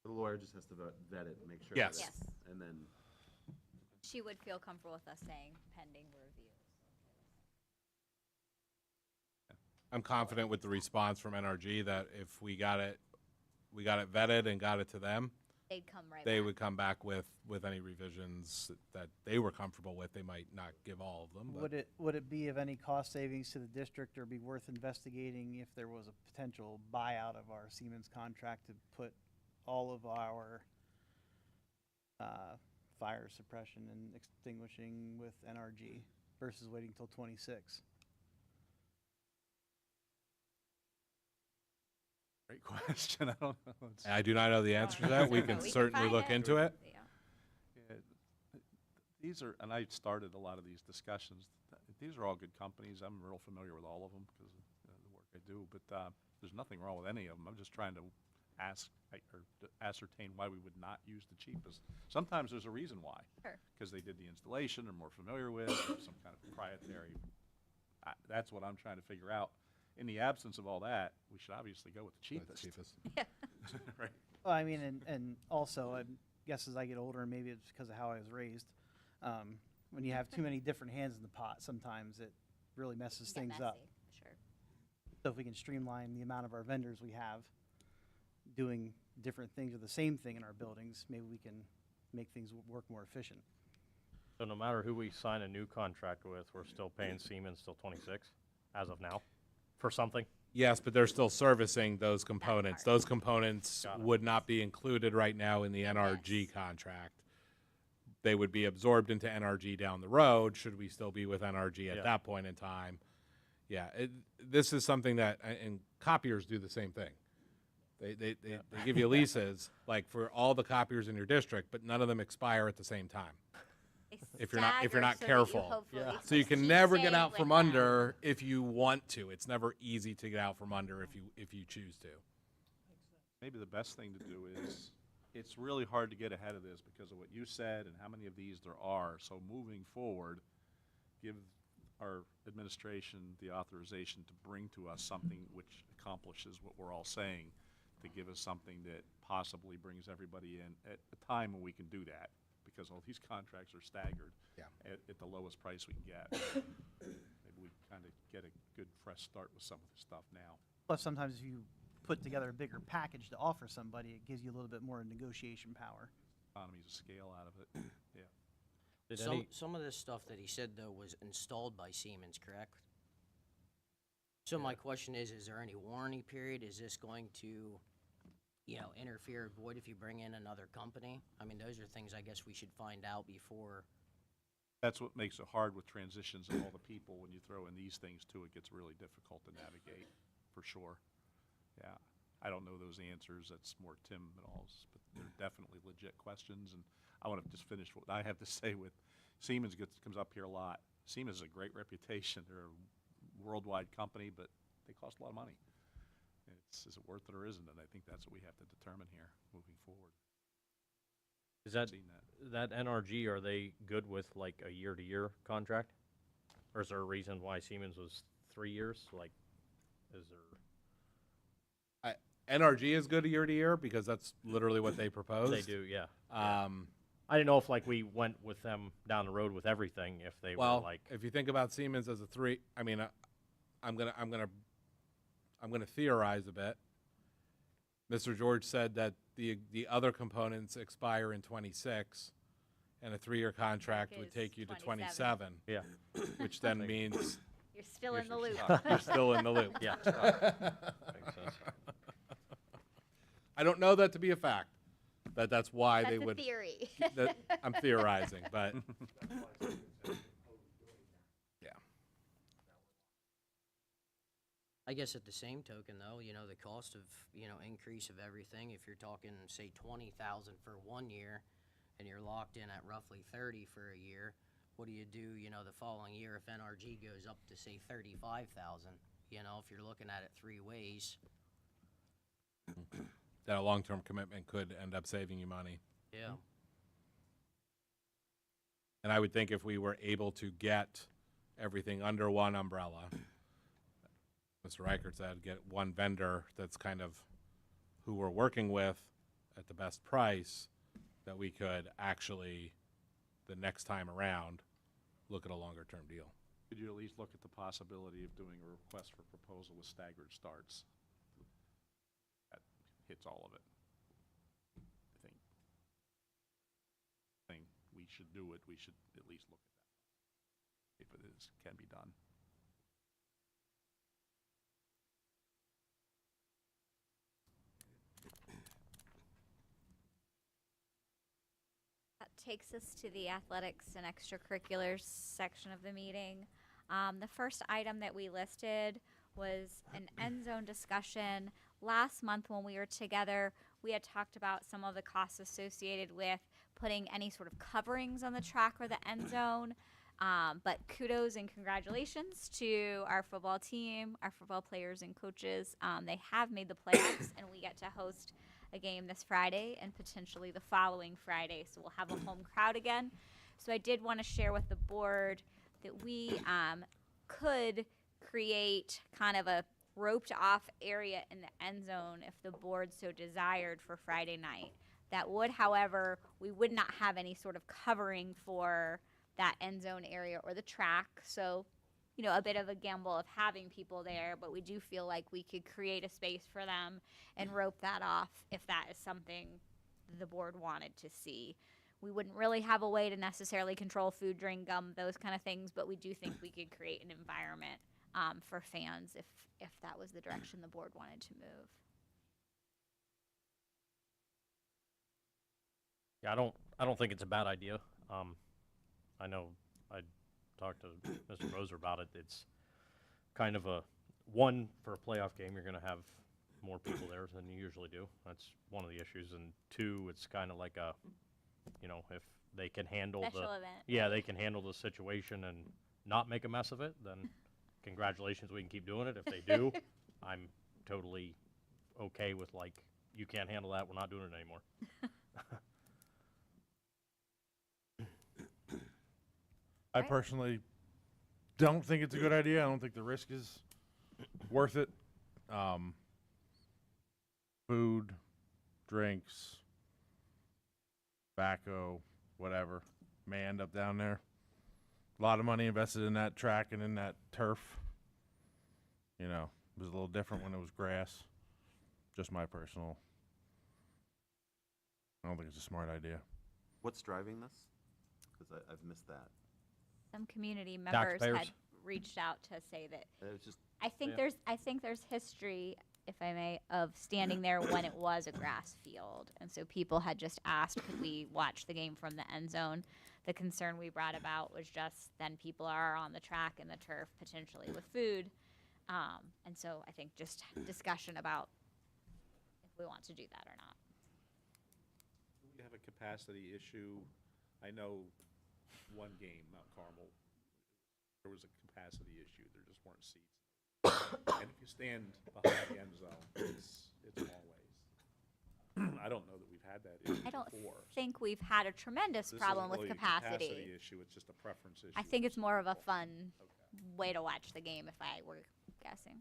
The lawyer just has to vet it and make sure. Yes. that Yes. it's- And then, She would feel comfortable with us saying pending review. I'm confident with the response from NRG that if we got it vetted and got it to them, They'd come right they back. would come back with any revisions that they were comfortable with. They might not give all of them, but Would it be of any cost savings to the district or be worth investigating if there was a potential buyout of our Siemens contract to put all of our fire suppression and extinguishing with NRG versus waiting till 26? Great question. I don't know. It's- I do not know the answer to that. We can But certainly find look into it. Yeah. Yeah, these are, and I started a lot of these discussions. These are all good companies. I'm real familiar with all of them because of the work I do. But there's nothing wrong with any of them. I'm just trying to ascertain why we would not use the cheapest. Sometimes there's a reason why. Sure. Because they did the installation, they're more familiar with, or some kind of proprietary. That's what I'm trying to figure out. In the absence of all that, we should obviously go with the That's cheapest. cheapest. Right. Well, I mean, and also, I guess as I get older, and maybe it's because of how I was raised, when you have too many different hands in the pot, sometimes it really messes Get things messy. up. Sure. So if we can streamline the amount of our vendors we have doing different things or the same thing in our buildings, maybe we can make things work more efficient. So no matter who we sign a new contract with, we're still paying Siemens till 26 as of now for something? Yes, but they're still servicing those components. part. Those components Got it. would not be included right now in the NRG Yes. contract. They would be absorbed into NRG down the road, should we still be with NRG at Yeah. that point in time. Yeah, this is something that, and copiers do the same thing. They give you leases, like for all the copiers in your district, but none of them expire at the same time. They If you're not stagger so that you careful. hopefully Yeah. So you just can keep never get staying out with from them. under if you want to. It's never easy to get out from under if you choose to. Maybe the best thing to do is, it's really hard to get ahead of this because of what you said and how many of these there are. So moving forward, give our administration the authorization to bring to us something which accomplishes what we're all saying, to give us something that possibly brings everybody in at a time when we can do that, because all these contracts are staggered Yeah. at the lowest price we can get. Maybe we kind of get a good fresh start with some of this stuff now. Plus, sometimes if you put together a bigger package to offer somebody, it gives you a little bit more negotiation power. Economies of scale out of it, yeah. Did Some of this stuff that he said, though, was installed by Siemens, correct? So my question is there any warranty period? Is this going to, interfere or void if you bring in another company? I mean, those are things I guess we should find out before. That's what makes it hard with transitions and all the people. When you throw in these things too, it gets really difficult to navigate, for sure. Yeah, I don't know those answers. That's more Tim and all's, but they're definitely legit questions. And I want to just finish what I have to say with Siemens comes up here a lot. Siemens has a great reputation. They're a worldwide company, but they cost a lot of money. Is it worth it or isn't it? I think that's what we have to determine here moving forward. Is that Seen that. NRG, are they good with like a year-to-year contract? Or is there a reason why Siemens was 3 years? Like, is there? NRG is good year to year because that's literally what they proposed. They do, yeah. Um, I didn't know if like we went with them down the road with everything, if they well, were like, if you think about Siemens as a three, I mean, I'm gonna theorize a bit. Mr. George said that the other components expire in 26, and a 3-year contract would is take you to 27. 27, yeah, which then means You're still in the loop. you're still in the loop. yeah. Makes sense. I don't know that to be a fact. That's why That's they a would. theory. That, I'm theorizing, but yeah. I guess at the same token, though, you know, the cost of, you know, increase of everything, if you're talking, say, 20,000 for 1 year, and you're locked in at roughly 30 for a year, what do, you know, the following year if NRG goes up to, say, 35,000? You know, if you're looking at it 3 ways, That a long-term commitment could end up saving you money. yeah. And I would think if we were able to get everything under one umbrella, Mr. Reichert said, get one vendor that's kind of who we're working with at the best price, that we could actually, the next time around, look at a longer-term deal. Could you at least look at the possibility of doing a request for proposal with staggered starts? That hits all of it. I think we should do it. We should at least look at that, if it is, can be done. That takes us to the athletics and extracurriculars section of the meeting. The first item that we listed was an end zone discussion. Last month when we were together, we had talked about some of the costs associated with putting any sort of coverings on the track or the end zone. But kudos and congratulations to our football team, our football players and coaches. They have made the playoffs, and we get to host a game this Friday and potentially the following Friday. So we'll have a home crowd again. So I did want to share with the board that we could create kind of a roped off area in the end zone if the board so desired for Friday night. That would, however, we would not have any sort of covering for that end zone area or the track. So, you know, a bit of a gamble of having people there, but we do feel like we could create a space for them and rope that off if that is something the board wanted to see. We wouldn't really have a way to necessarily control food, drink, gum, those kind of things, but we do think we could create an environment for fans if that was the direction the board wanted to move. Yeah, I don't think it's a bad idea. I know I talked to Mr. Moser about it. It's kind of one, for a playoff game, you're going to have more people there than you usually do. That's one of the issues. And 2, it's kind of like you know, if they can handle Special event. yeah, they can handle the situation and not make a mess of it, then congratulations, we can keep doing it. If they do, I'm totally okay with, like, you can't handle that, we're not doing it anymore. I Right. personally don't think it's a good idea. I don't think the risk is worth it. Food, drinks, tobacco, whatever, may end up down there. A lot of money invested in that track and in that turf. You know, it was a little different when it was grass. Just my personal. I don't think it's a smart idea. What's driving this? Because I've missed that. Some community members had Taxpayers. reached out to say that It's just, I think Yeah. there's history, if I may, of standing there when it was a grass field, and so people had just asked, could we watch the game from the end zone? The concern we brought about was just then people are on the track and the turf potentially with food, and so I think just discussion about if we want to do that or not. Do we have a capacity issue? I know one game, Mount Carmel, there was a capacity issue. There just weren't seats. And if you stand behind the end zone, it's always. I don't know that we've had that issue I don't before. think we've had a tremendous This problem isn't with really a capacity. issue, it's just a preference issue. I think it's with more of a people. fun Okay. way to watch the game if I were guessing.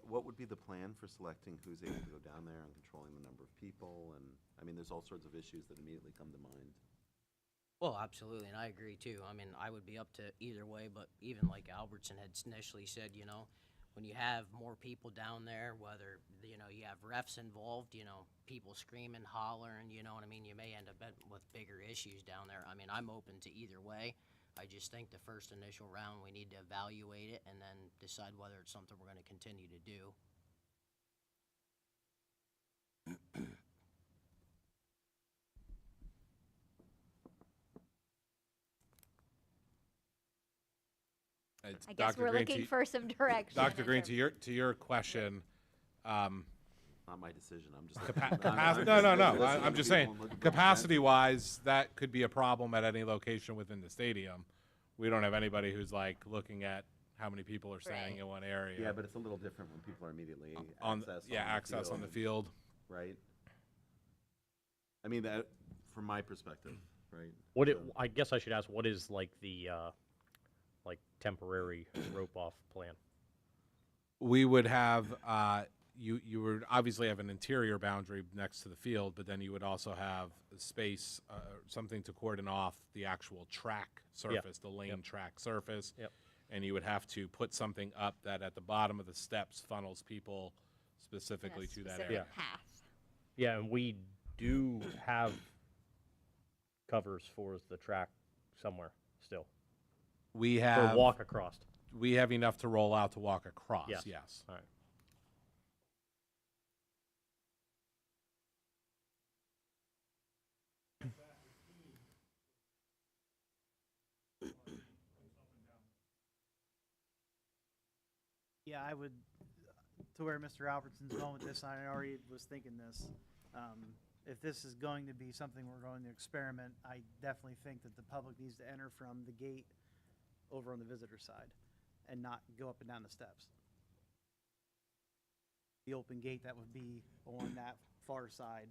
What would be the plan for selecting who's able to go down there and controlling the number of people? And, I mean, there's all sorts of issues that immediately come to mind. Well, absolutely, and I agree too. I mean, I would be up to either way, but even like Albertson had initially said, you know, when you have more people down there, whether, you know, you have refs involved, you know, people screaming, hollering, you know what I mean, you may end up with bigger issues down there. I mean, I'm open to either way. I just think the first initial round, we need to evaluate it and then decide whether it's something we're going to continue to do. It's I guess Dr. we're Green, looking to- for some direction. Dr. in Green, terms- to your question, Not my decision, I'm just. I'm just saying, capacity-wise, that could be a problem at any location within the stadium. We don't have anybody who's like looking at how many people are standing Right. in one area. Yeah, but it's a little different when people are immediately on access access on the field. right? I mean, that, from my perspective, right? What So- I guess I should ask, what is like the like temporary rope-off plan? We would have you would obviously have an interior boundary next to the field, but then you would also have space, something to cordon off the actual track surface, the lane track surface. Yep. And you would have to put something up that at the bottom of the steps funnels people in a specifically to that specific area. path. Yeah, and we do have covers for the track somewhere still. We For have walk across. we have enough to roll out to walk across. Yes. Yes. All right. Yeah, I would, to where Mr. Albertson's going with this, I already was thinking this. If this is going to be something we're going to experiment, I definitely think that the public needs to enter from the gate over on the visitor side and not go up and down the steps. The open gate that would be on that far side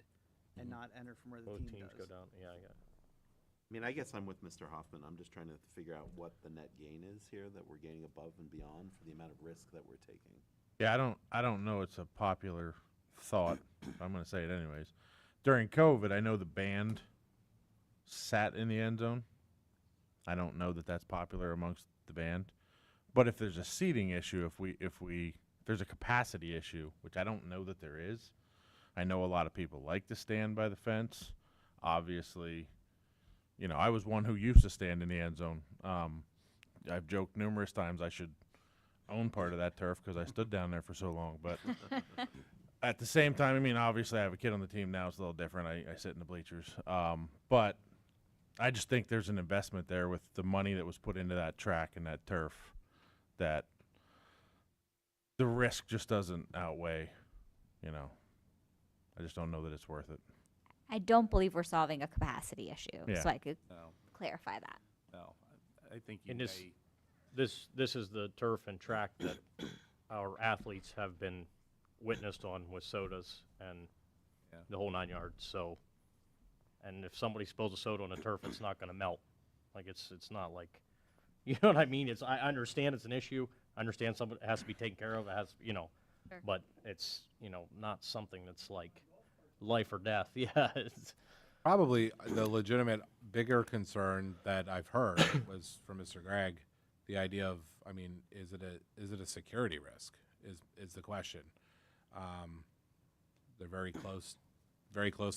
and not enter from where the Both team teams does. go down. Yeah, I got it. I mean, I guess I'm with Mr. Hoffman. I'm just trying to figure out what the net gain is here that we're gaining above and beyond for the amount of risk that we're taking. Yeah, I don't know it's a popular thought. I'm going to say it anyways. During COVID, I know the band sat in the end zone. I don't know that that's popular amongst the band. But if there's a seating issue, if there's a capacity issue, which I don't know that there is. I know a lot of people like to stand by the fence. Obviously, you know, I was one who used to stand in the end zone. I've joked numerous times I should own part of that turf because I stood down there for so long. But at the same time, I mean, obviously I have a kid on the team now. It's a little different. I sit in the bleachers. But I just think there's an investment there with the money that was put into that track and that turf that the risk just doesn't outweigh, you know. I just don't know that it's worth it. I don't believe we're solving a capacity issue, Yeah. so I could No, clarify that. no. I think you And may. this is the turf and track that our athletes have been witnessed on with sodas and Yeah. the whole 9 yards. So, and if somebody spills a soda on the turf, it's not going to melt. Like it's not like, you know what I mean? I understand it's an issue. I understand somebody has to be taken care of. It has, you know, Sure. but it's, you know, not something that's like life or death. Yeah. It's, Probably the legitimate bigger concern that I've heard was from Mr. Gregg, the idea of, I mean, is it a security risk? Is the question. They're very close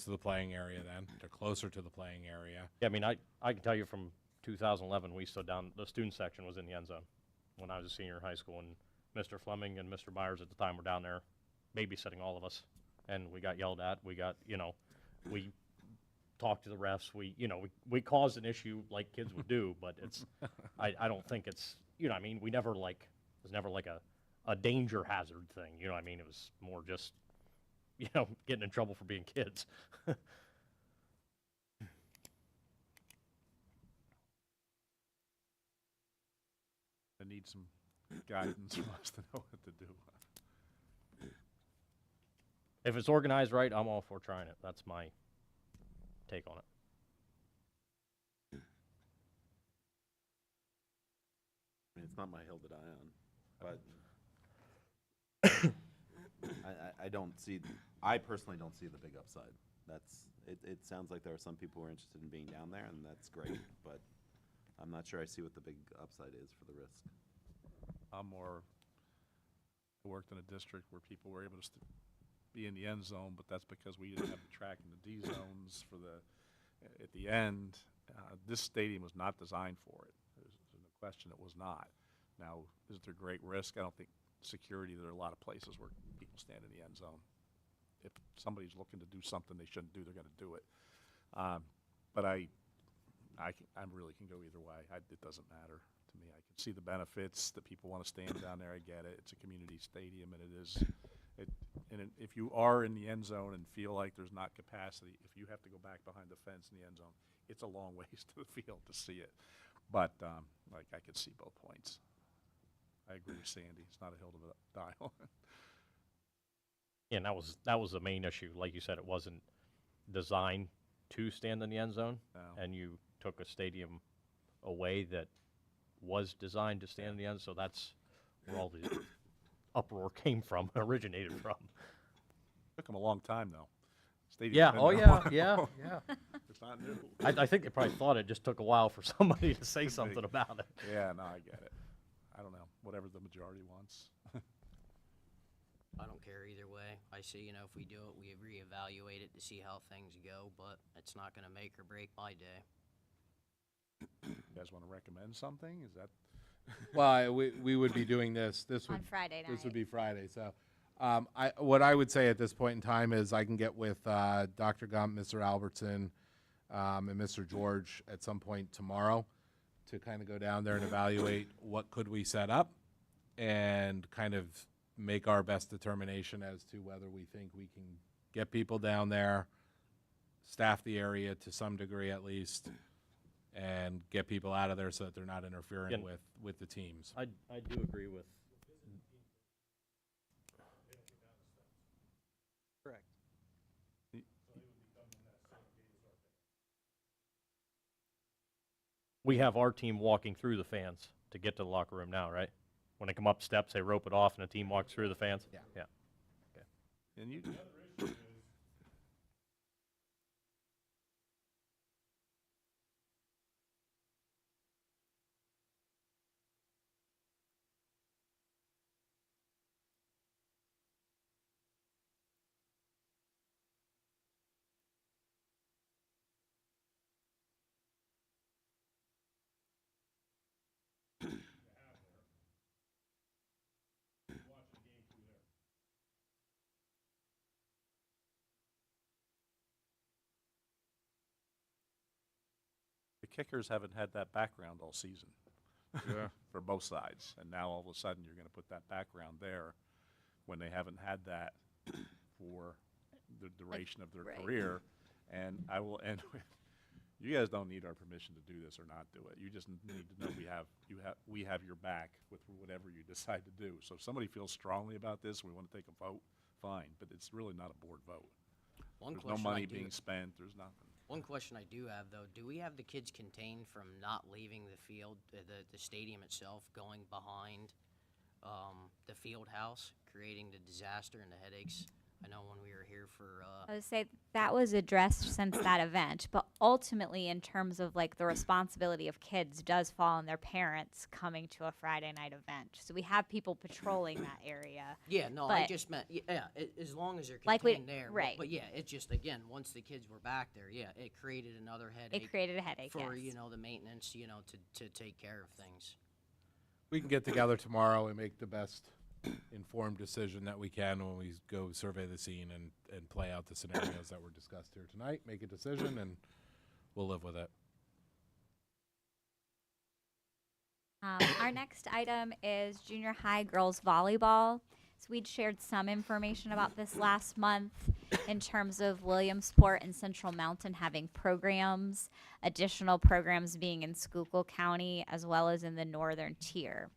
to the playing area. Then they're closer to the playing area. Yeah, I mean, I can tell you from 2011, we stood down, the student section was in the end zone when I was a senior in high school, and Mr. Fleming and Mr. Myers at the time were down there babysitting all of us, and we got yelled at. We got, you know, we talked to the refs. We caused an issue like kids would do, but it's, I don't think it's, you know, I mean, it was never like a danger hazard thing, you know what I mean? It was more just, you know, getting in trouble for being kids. I need some guidance from us to know what to do. If it's organized right, I'm all for trying it. That's my take on it. I mean, it's not my hill to die on, but I don't see, I personally don't see the big upside. It sounds like there are some people who are interested in being down there, and that's great, but I'm not sure I see what the big upside is for the risk. I worked in a district where people were able to be in the end zone, but that's because we didn't have the track in the D zones at the end. This stadium was not designed for it. There's no question it was not. Now, is there great risk? I don't think security, there are a lot of places where people stand in the end zone. If somebody's looking to do something they shouldn't do, they're going to do it. But I really can go either way. It doesn't matter to me. I can see the benefits that people want to stand down there. I get it. It's a community stadium, and if you are in the end zone and feel like there's not capacity, if you have to go back behind the fence in the end zone, it's a long ways to the field to see it. But I could see both points. I agree with Sandy. It's not a hill to die on. Yeah, and that was the main issue. Like you said, it wasn't designed to stand in the end zone, No. and you took a stadium away that was designed to stand in the end. So that's where all the uproar came from, originated from. Took them a long time, though. Stadium's Yeah. been Oh there a yeah. while. Yeah. Yeah. It's not new. I think they probably thought it just took a while for somebody to say Could be. something about it. Yeah, no, I get it. I don't know. Whatever the majority wants. I don't care either way. I say, if we do it, we reevaluate it to see how things go, but it's not gonna make or break my day. You guys want to recommend something? Is that? Well, we would be doing this. This would On Friday This would night. be Friday. So, what I would say at this point in time is I can get with Dr. Gump, Mr. Albertson, and Mr. George at some point tomorrow to kind of go down there and evaluate what could we set up and kind of make our best determination as to whether we think we can get people down there, staff the area to some degree at least, and get people out of there so that they're not interfering Yeah. with the teams. I do agree with. Correct. We have our team walking through the fans to get to the locker room now, right? When they come up steps, they rope it off, and the team walks through the fans. Yeah. Yeah. And you. The kickers haven't had that background all season. Yeah. For both sides. And now all of a sudden you're going to put that background there when they haven't had that for the duration of their right. career. And I will end with, you guys don't need our permission to do this or not do it. You just need to know we have your back with whatever you decide to do. So if somebody feels strongly about this, we want to take a vote, fine. But it's really not a board vote. One There's no question I money do- being spent. There's nothing. One question I do have, though, do we have the kids contained from not leaving the field, the stadium itself, going behind the field house, creating the disaster and the headaches? I know when we were here for, I would say that was addressed since that event, but ultimately, in terms of like the responsibility of kids, does fall on their parents coming to a Friday night event. So we have people patrolling that area. yeah, no, I but- just meant, as long as they're Like we- contained there. right. But yeah, it just, again, once the kids were back there, yeah, it created another headache. It created a headache. For, yes. the maintenance, to take care of things. We can get together tomorrow and make the best informed decision that we can when we go survey the scene and play out the scenarios that were discussed here tonight, make a decision, and we'll live with it. Our next item is junior high girls volleyball. So we'd shared some information about this last month in terms of Williamsport and Central Mountain having programs, additional programs being in Schuylkill County as well as in the northern tier.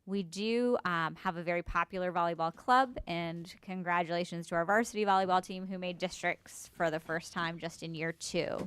We do have a very popular volleyball club, and congratulations to our varsity volleyball team who made districts for the first time just in year 2.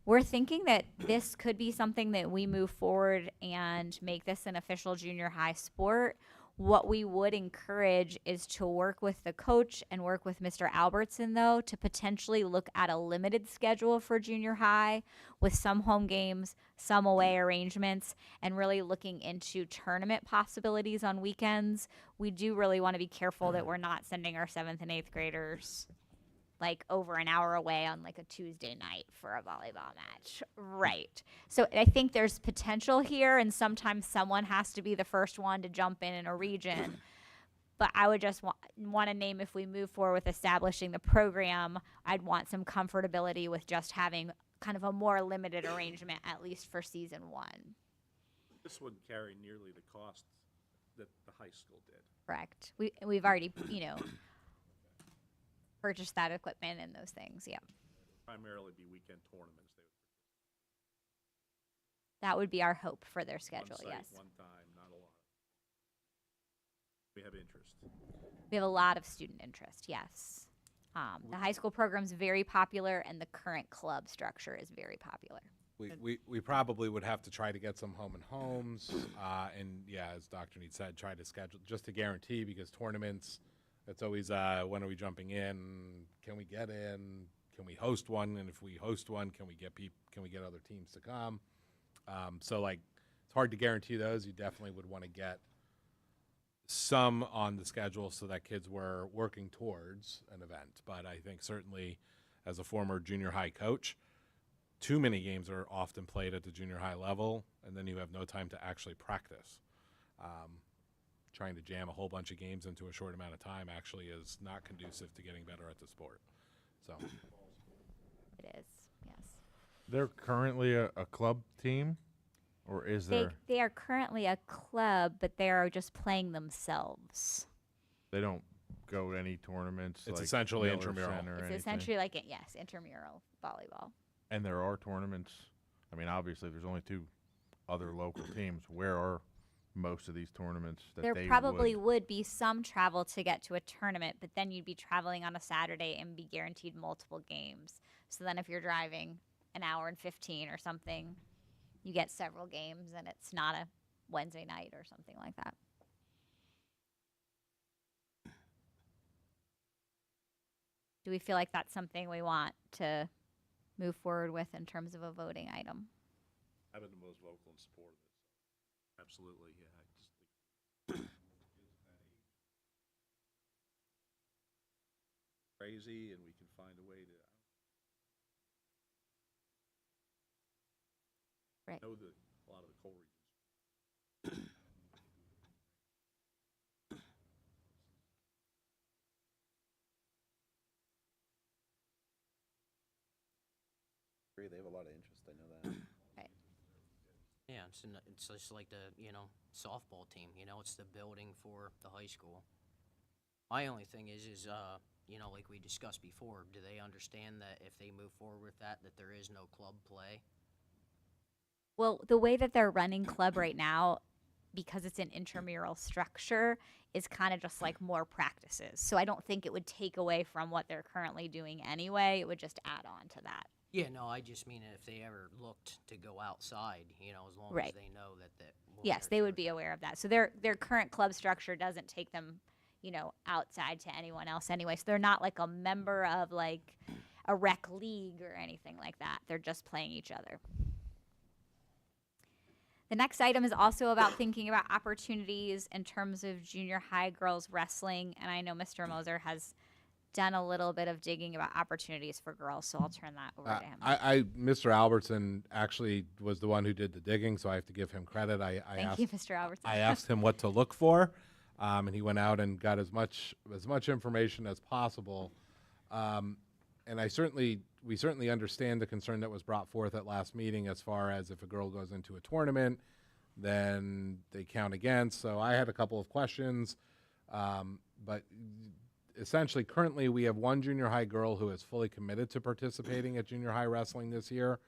We're thinking that this could be something that we move forward and make this an official junior high sport. What we would encourage is to work with the coach and work with Mr. Albertson, though, to potentially look at a limited schedule for junior high with some home games, some away arrangements, and really looking into tournament possibilities on weekends. We do really want to be careful that we're not sending our 7th and 8th graders like over an hour away on like a Tuesday night for a volleyball match. Right. So I think there's potential here, and sometimes someone has to be the first one to jump in a region. But I would just want to name, if we move forward with establishing the program, I'd want some comfortability with just having kind of a more limited arrangement, at least for season 1. This wouldn't carry nearly the costs that the high school did. Correct. We've already, purchased that equipment and those things. Yeah. Primarily be weekend tournaments. They would That would be our hope for their schedule, one site, yes. one time, not a lot. We have interest. We have a lot of student interest, yes. The high school program's very popular, and the current club structure is very popular. We probably would have to try to get some home and homes, and yeah, as Dr. Need said, try to schedule, just to guarantee, because tournaments, it's always, when are we jumping in? Can we get in? Can we host one? And if we host one, can we get other teams to come? So like, it's hard to guarantee those. You definitely would want to get some on the schedule so that kids were working towards an event. But I think certainly, as a former junior high coach, too many games are often played at the junior high level, and then you have no time to actually practice. Trying to jam a whole bunch of games into a short amount of time actually is not conducive to getting better at the sport. So It is, yes. They're currently a club team, or is there? They are currently a club, but they are just playing themselves. They don't go to any tournaments. It's like essentially Miller intramural. Center or It's anything? essentially like, yes, intramural volleyball. And there are tournaments. I mean, obviously, there's only 2 other local teams. Where are most of these tournaments that There they probably would? would be some travel to get to a tournament, but then you'd be traveling on a Saturday and be guaranteed multiple games. So then if you're driving an hour and 15 or something, you get several games, and it's not a Wednesday night or something like that. Do we feel like that's something we want to move forward with in terms of a voting item? I've been the most vocal in support of this. Absolutely, yeah. I just think crazy, and we can find a way to. Right. I know that a lot of the coal regions. They have a lot of interest, I know that. Yeah, it's just like the, softball team, it's the building for the high school. My only thing is, like we discussed before, do they understand that if they move forward with that there is no club play? Well, the way that they're running club right now, because it's an intramural structure, is kind of just like more practices. So I don't think it would take away from what they're currently doing anyway. It would just add on to that. Yeah, no, I just mean if they ever looked to go outside, as long Right. as they know that. Yes, they would be aware of that. So their current club structure doesn't take them, outside to anyone else anyway. So they're not like a member of like a rec league or anything like that. They're just playing each other. The next item is also about thinking about opportunities in terms of junior high girls wrestling. And I know Mr. Moser has done a little bit of digging about opportunities for girls, so I'll turn that over to him. Mr. Albertson actually was the one who did the digging, so I have to give him credit. Thank you, Mr. Albertson. I asked him what to look for, and he went out and got as much information as possible. And we certainly understand the concern that was brought forth at last meeting as far as if a girl goes into a tournament, then they count against. So I had a couple of questions, but essentially currently we have one junior high girl who is fully committed to participating at junior high wrestling this year,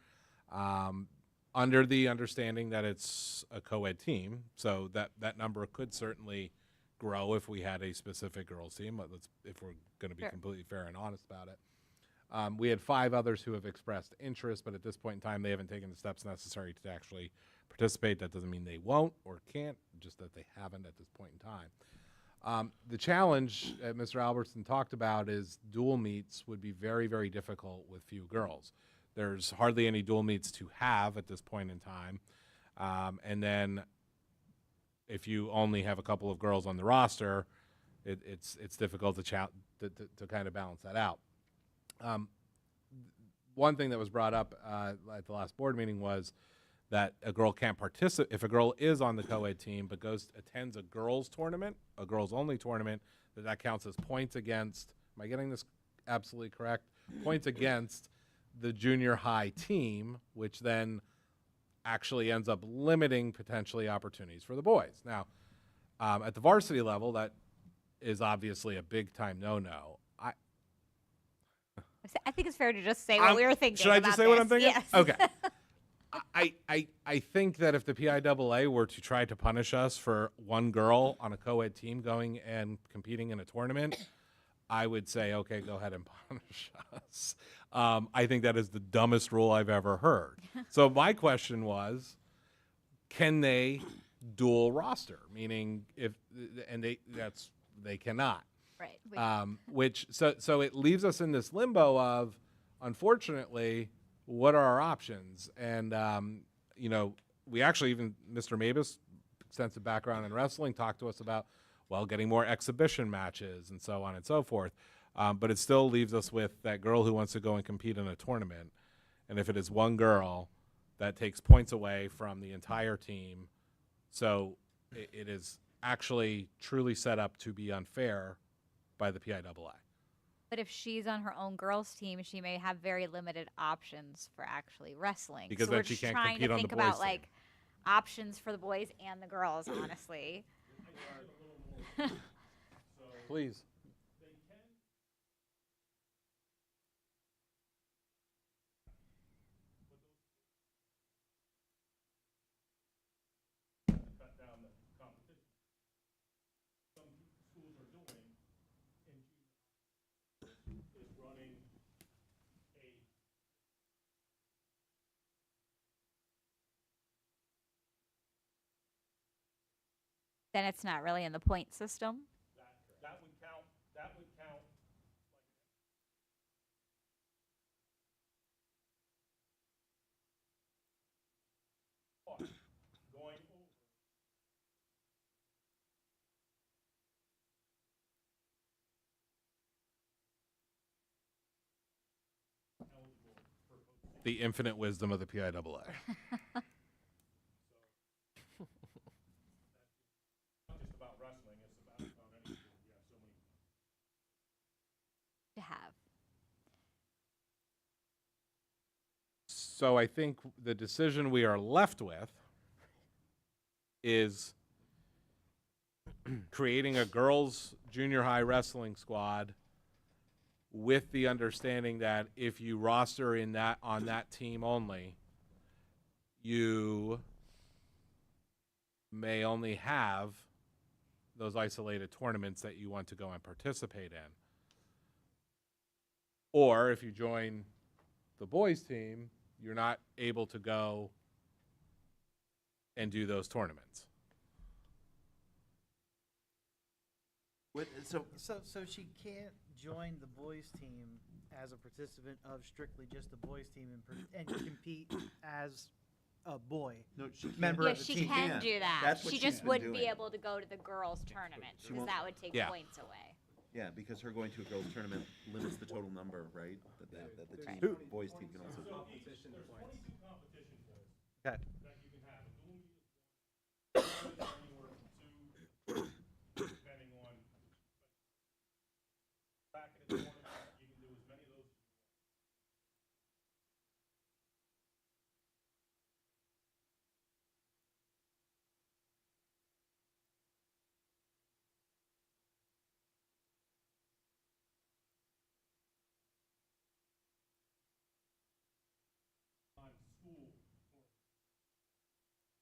under the understanding that it's a co-ed team. So that number could certainly grow if we had a specific girls team, if we're going to be Sure. completely fair and honest about it. We had 5 others who have expressed interest, but at this point in time, they haven't taken the steps necessary to actually participate. That doesn't mean they won't or can't, just that they haven't at this point in time. The challenge that Mr. Albertson talked about is dual meets would be very, very difficult with few girls. There's hardly any dual meets to have at this point in time. And then if you only have a couple of girls on the roster, it's difficult to kind of balance that out. One thing that was brought up at the last board meeting was that a girl can't participate if a girl is on the co-ed team but attends a girls tournament, a girls only tournament, that counts as points against. Am I getting this absolutely correct? Points against the junior high team, which then actually ends up limiting potentially opportunities for the boys. Now, at the varsity level, that is obviously a big time no-no. I think it's fair to just say what we were thinking. Should I just say what I'm thinking? Yes. Okay. I think that if the PIAA were to try to punish us for one girl on a co-ed team going and competing in a tournament, I would say, okay, go ahead and punish us. I think that is the dumbest rule I've ever heard. So my question was, can they dual roster? Meaning, they cannot. Right. So it leaves us in this limbo of, unfortunately, what are our options? And we actually, even Mr. Mabus, extensive background in wrestling, talked to us about, well, getting more exhibition matches and so on and so forth. But it still leaves us with that girl who wants to go and compete in a tournament. And if it is one girl, that takes points away from the entire team. So it is actually truly set up to be unfair by the PIAA. But if she's on her own girls' team, she may have very limited options for actually wrestling. Because so then we're she just can't trying compete to on the think boys' about team. like options for the boys and the girls, honestly. Please. Then it's not really in the point system. That would count. Going over. The infinite wisdom of the PIAA. Not just about wrestling, it's about anything. We have so many. To have. So I think the decision we are left with is creating a girls' junior high wrestling squad with the understanding that if you roster on that team only, you may only have those isolated tournaments that you want to go and participate in. Or if you join the boys' team, you're not able to go and do those tournaments. So she can't join the boys' team as a participant of strictly just the boys' team and compete as a boy. No, she can't. Member Yeah, of the she team. can can't. do that. That's what She she's just been wouldn't be doing. able to go to the girls' tournament She because won't- that would take Yeah. points away. Yeah, because her going to a girls' tournament limits the total number, right? That the Right. team, boys' team can also do. Competition points. Okay. That you can have. A dual meet is anywhere from 2, depending on. Back in the tournament, you can do as many of those.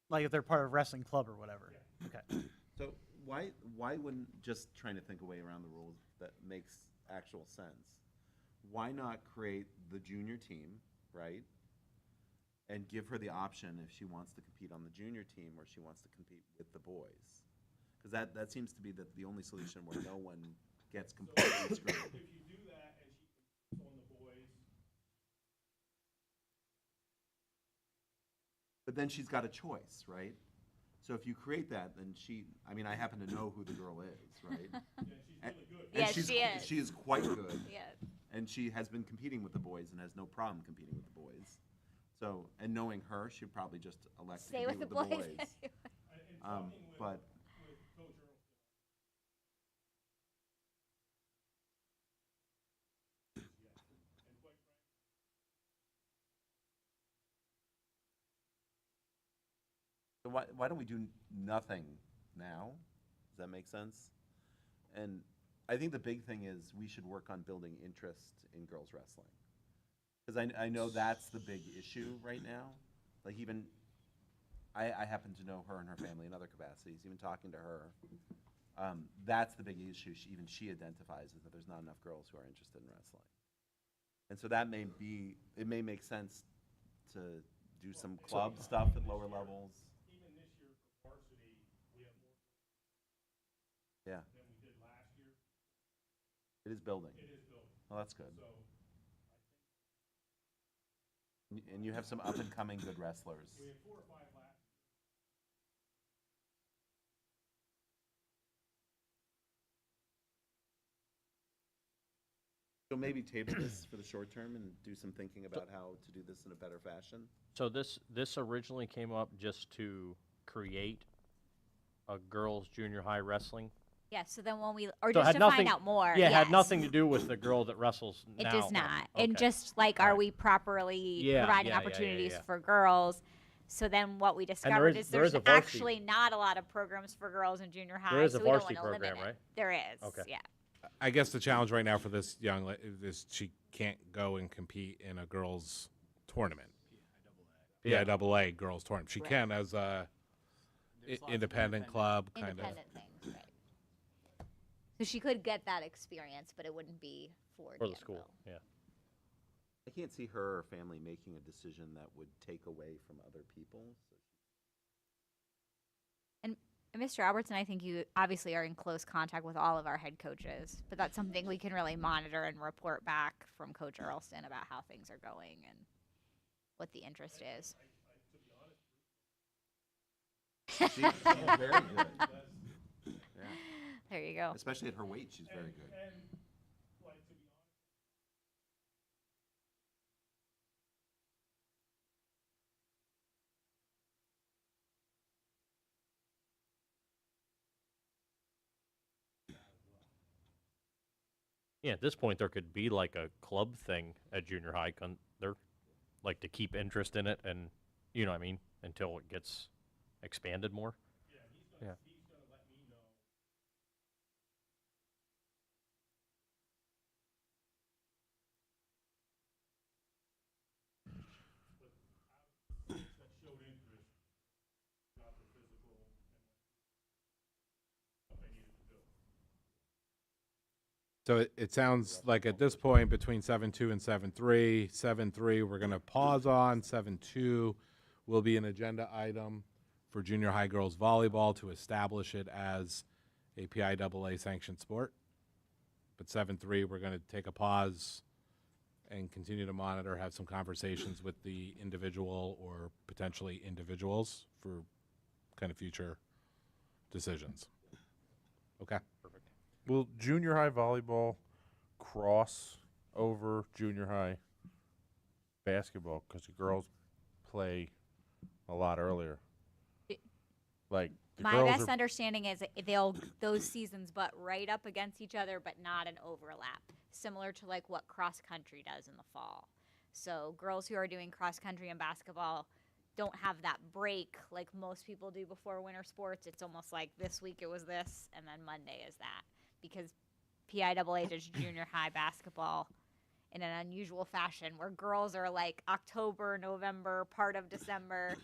Like if they're part of a wrestling club or whatever. Okay. So why wouldn't just trying to think a way around the rules that makes actual sense? why not create the junior team, right? And give her the option if she wants to compete on the junior team or she wants to compete with the boys. Because that seems to be the only solution where no one gets completely screwed. If you do that and she competes on the boys, But then she's got a choice, right? So if you create that, then I happen to know who the girl is, right? yeah, she's really good. And Yes, she's, she is. She is quite good. Yeah. And she has been competing with the boys and has no problem competing with the boys. So, and knowing her, she'd probably just elect to Stay compete with the with the boys. boys. And talking But with Coach Earlston, and quite frankly, so why don't we do nothing now? Does that make sense? And I think the big thing is we should work on building interest in girls wrestling. Because I know that's the big issue right now. Like even, I happen to know her and her family in other capacities, even talking to her. That's the big issue even she identifies, is that there's not enough girls who are interested in wrestling. And so that it may make sense to do some club stuff at lower levels. even this year for varsity, we have more Yeah, than we did last year. it is building. It is building. Well, that's good. So And you have some up and coming good wrestlers. we had 4 or 5 last year. So maybe table this for the short term and do some thinking about how to do this in a better fashion. So this originally came up just to create a girls' junior high wrestling. Yeah, so then when we, or So it just had to nothing- find out more. Yeah, it had yes. nothing to do with the girl that wrestles It now. does not. Okay. And just like, All are right. we properly Yeah, providing yeah, yeah, yeah, opportunities yeah. for girls? So then what we there discovered is- is there there's is a varsity- actually not a lot of programs for girls in junior high. There is a so we don't varsity wanna limit program, it. right? There is. Okay. Yeah. I guess the challenge right now for this young is she can't go and compete in a girls' tournament. PIAA girls' tournament. She Right. can as a independent club kind of. Independent things, right. So she could get that experience, but it wouldn't be for For the school, Danville. yeah. I can't see her or family making a decision that would take away from other people. So And Mr. Albertson, I think you obviously are in close contact with all of our head coaches, but that's something we can really monitor and report back from Coach Earlston about how things are going and what the interest is. she's very good. Yeah. There you go. Especially at her weight, she's very good. And like to be honest, Yeah, at this point, there could be like a club thing at junior high, there, like to keep interest in it and, you know what I mean, until it gets expanded more. yeah, he's Yeah. gonna let me know. That showed interest, got the physical, and what they needed to do. So it sounds like at this point, between 7-2 and 7-3, 7-3, we're going to pause on. 7-2 will be an agenda item for junior high girls volleyball to establish it as a PIAA sanctioned sport. But 7-3, we're going to take a pause and continue to monitor, have some conversations with the individual or potentially individuals for kind of future decisions. Okay. Will junior high volleyball cross over junior high basketball? Because the girls play a lot earlier. It- Like, the My girls best are, understanding is they'll those seasons butt right up against each other, but not an overlap, similar to like what cross country does in the fall. So girls who are doing cross country and basketball don't have that break like most people do before winter sports. It's almost like this week it was this, and then Monday is that, because PIAA does junior high basketball in an unusual fashion, where girls are like October, November, part of December.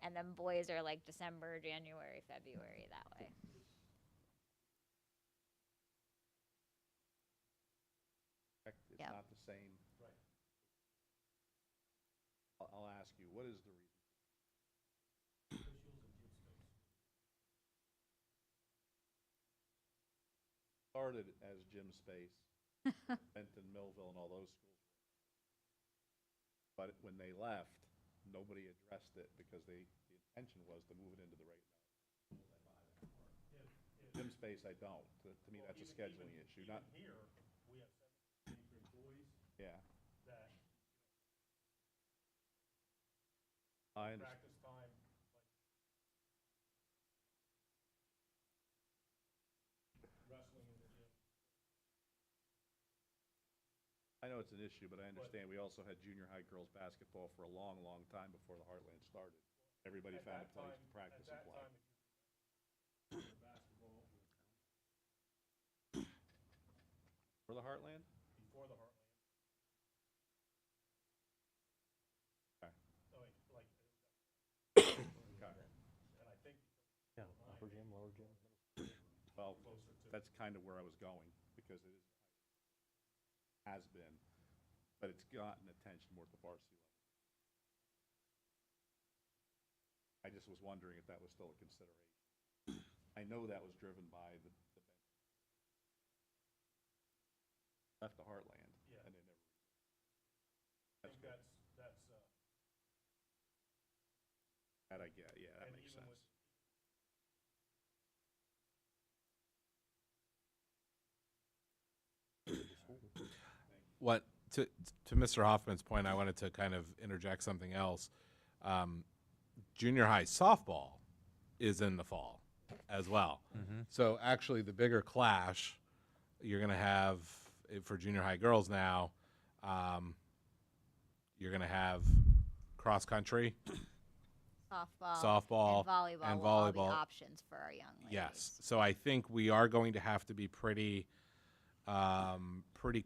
And then boys are like December, January, February, that way. It's Yep. not not the same. Right. I'll ask you, what is the reason? Started as gym space, Benton, Millville, and all those schools. But when they left, nobody addressed it because the intention was to move it into the regular. Gym space, I don't. To me, that's a scheduling issue, not. Here, we have 7 employees Yeah, that I understand. practice time, like wrestling in the gym. I know it's an issue, but I understand. We also had junior high girls basketball for a long, long time before the Heartland started. Everybody At found a that place time- to practice at and that play. time, if you remember, basketball For the Heartland? before the Heartland. Okay. Like, Okay. and I think Yeah, upper gym, lower gym. Well, closer to. that's kind of where I was going, because it has been, but it's gotten attention more at the varsity level. I just was wondering if that was still a consideration. I know that was driven by the left the Heartland, Yeah. and they never. I think that's, That I get, yeah, that and makes even sense. with, What to Mr. Hoffman's point, I wanted to kind of interject something else. Junior high softball is in the fall as well. So actually, the bigger clash you're going to have for junior high girls now, you're going to have cross country, softball, and volleyball, and with all the volleyball. options for our young ladies. Yes. So I think we are going to have to be pretty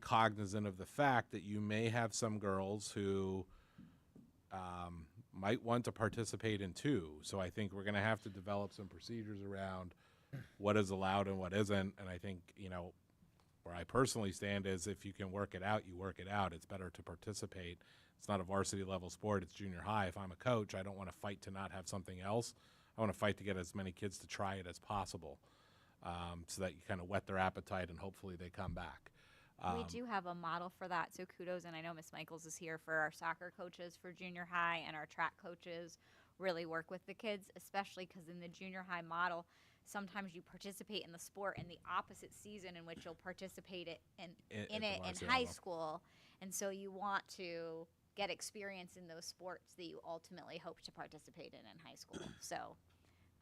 cognizant of the fact that you may have some girls who might want to participate in two. So I think we're going to have to develop some procedures around what is allowed and what isn't. And I think, where I personally stand is if you can work it out, you work it out. It's better to participate. It's not a varsity level sport. It's junior high. If I'm a coach, I don't want to fight to not have something else. I want to fight to get as many kids to try it as possible, so that you kind of whet their appetite and hopefully they come back. We do have a model for that, so kudos, and I know Miss Michaels is here for our soccer coaches for junior high, and our track coaches really work with the kids, especially because in the junior high model, sometimes you participate in the sport in the opposite season in which you'll participate in At it the in varsity high level. school, and so you want to get experience in those sports that you ultimately hope to participate in high school. So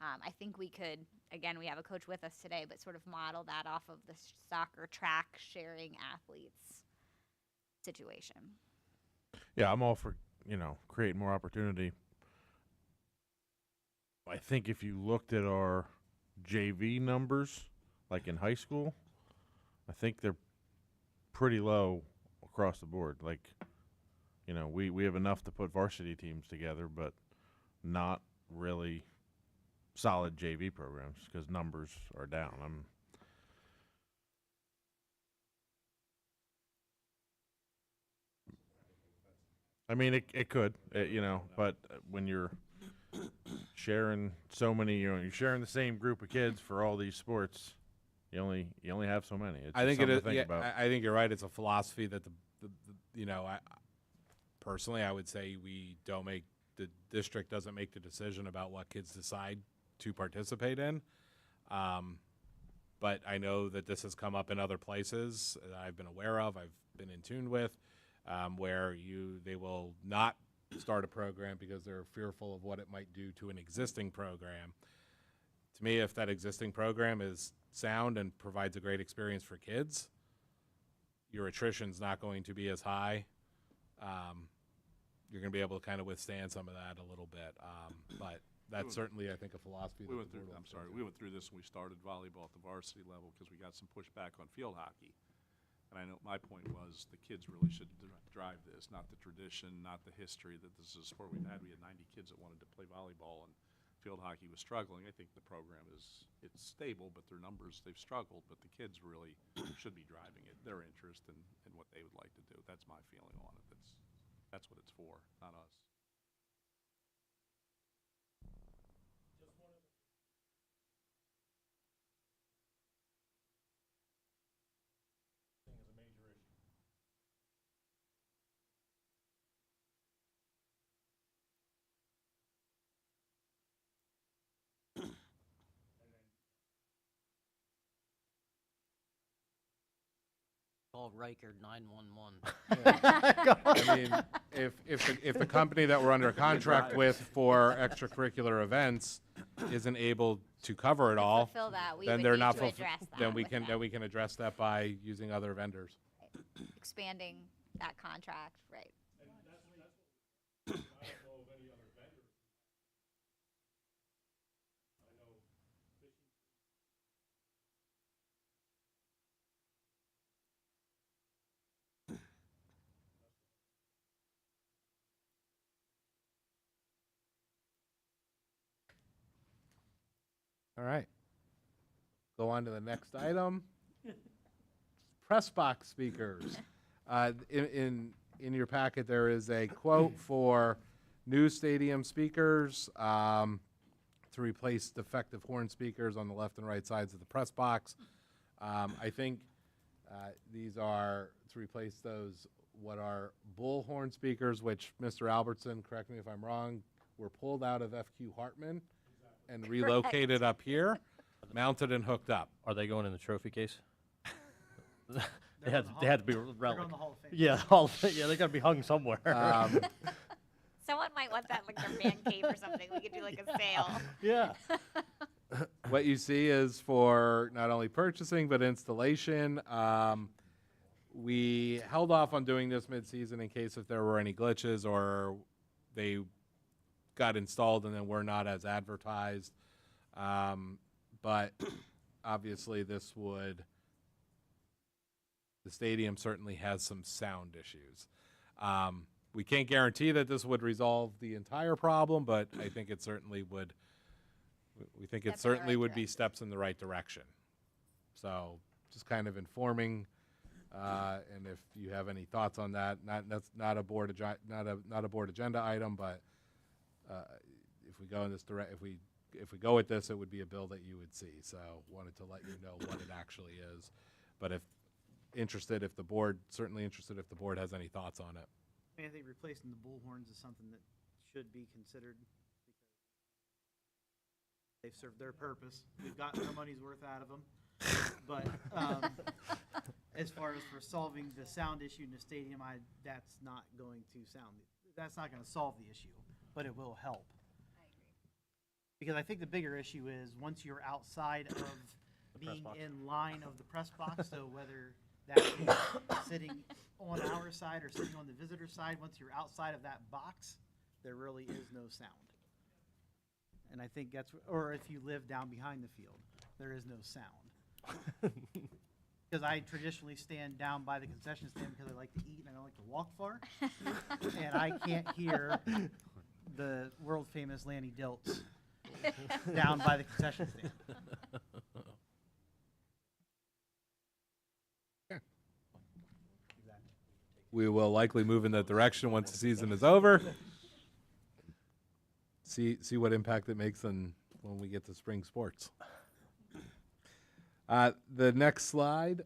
I think we could, again, we have a coach with us today, but sort of model that off of the soccer track sharing athletes situation. Yeah, I'm all for, creating more opportunity. I think if you looked at our JV numbers, like in high school, I think they're pretty low across the board. Like, we have enough to put varsity teams together, but not really solid JV programs because numbers are down. I mean, it could, but when you're sharing so many, you're sharing the same group of kids for all these sports, you only have so many. It's I think it something is. to think Yeah, about. I think you're right. It's a philosophy that I personally I would say the district doesn't make the decision about what kids decide to participate in. But I know that this has come up in other places that I've been aware of. I've been in tune with, where they will not start a program because they're fearful of what it might do to an existing program. To me, if that existing program is sound and provides a great experience for kids, your attrition's not going to be as high. You're going to be able to kind of withstand some of that a little bit. But that's certainly, I think, a philosophy. We that went the through, board I'm will sorry, take we went through this when we started volleyball at the varsity level because we got some pushback on field hockey. And I know my point was the kids really should drive this, not the tradition, not the history that this is a sport we've had. We had 90 kids that wanted to play volleyball, and field hockey was struggling. I think the program it's stable, but their numbers, they've struggled, but the kids really should be driving it, their interest in what they would like to do. That's my feeling on it. That's what it's for, not us. Thing is a major issue. Call Riker 911. I mean, if the company that we're under contract with for extracurricular events isn't able to cover it all, fulfill that, we then would they're need not to address that. then we with can them. then we can address that by using other vendors. Expanding that contract, right? And I don't know of any other vendors. I know fishing. All right. Go on to the next item. Press box speakers. In your packet, there is a quote for new stadium speakers to replace defective horn speakers on the left and right sides of the press box. I think these are to replace those what are bullhorn speakers, which Mr. Albertson, correct me if I'm wrong, were pulled out of FQ Hartman and relocated up here, mounted and hooked up. Are they going in the trophy case? They're they had on the they had to Hall- be They're relic. going to the Hall of Fame. Yeah, they got to be hung somewhere. Someone might want that like their man cave or something. We could do like a sale. yeah. What you see is for not only purchasing but installation. We held off on doing this mid-season in case if there were any glitches or they got installed and then were not as advertised. But obviously this would, the stadium certainly has some sound issues. We can't guarantee that this would resolve the entire problem, but I think it certainly would. We think it Step in the certainly right would be direction. steps in the right direction. So just kind of informing, and if you have any thoughts on that, that's not a board not a board agenda item, but if we go in this if we go with this, it would be a bill that you would see. So wanted to let you know what it actually is. But if the board has any thoughts on it. I think replacing the bullhorns is something that should be considered because they've served their purpose. We've gotten our money's worth out of them. But as far as for solving the sound issue in the stadium, that's not going to solve the issue, but it will help. I agree. Because I think the bigger issue is once you're outside of being box. in line of the press box, so whether that is sitting on our side or sitting on the visitor side, once you're outside of that box, there really is no sound. And I think or if you live down behind the field, there is no sound. Because I traditionally stand down by the concession stand because I like to eat and I don't like to walk far. And I can't hear the world famous Lanny Dilts down by the concession stand. We will likely move in that direction once the season is over. See what impact it makes when we get to spring sports. The next slide,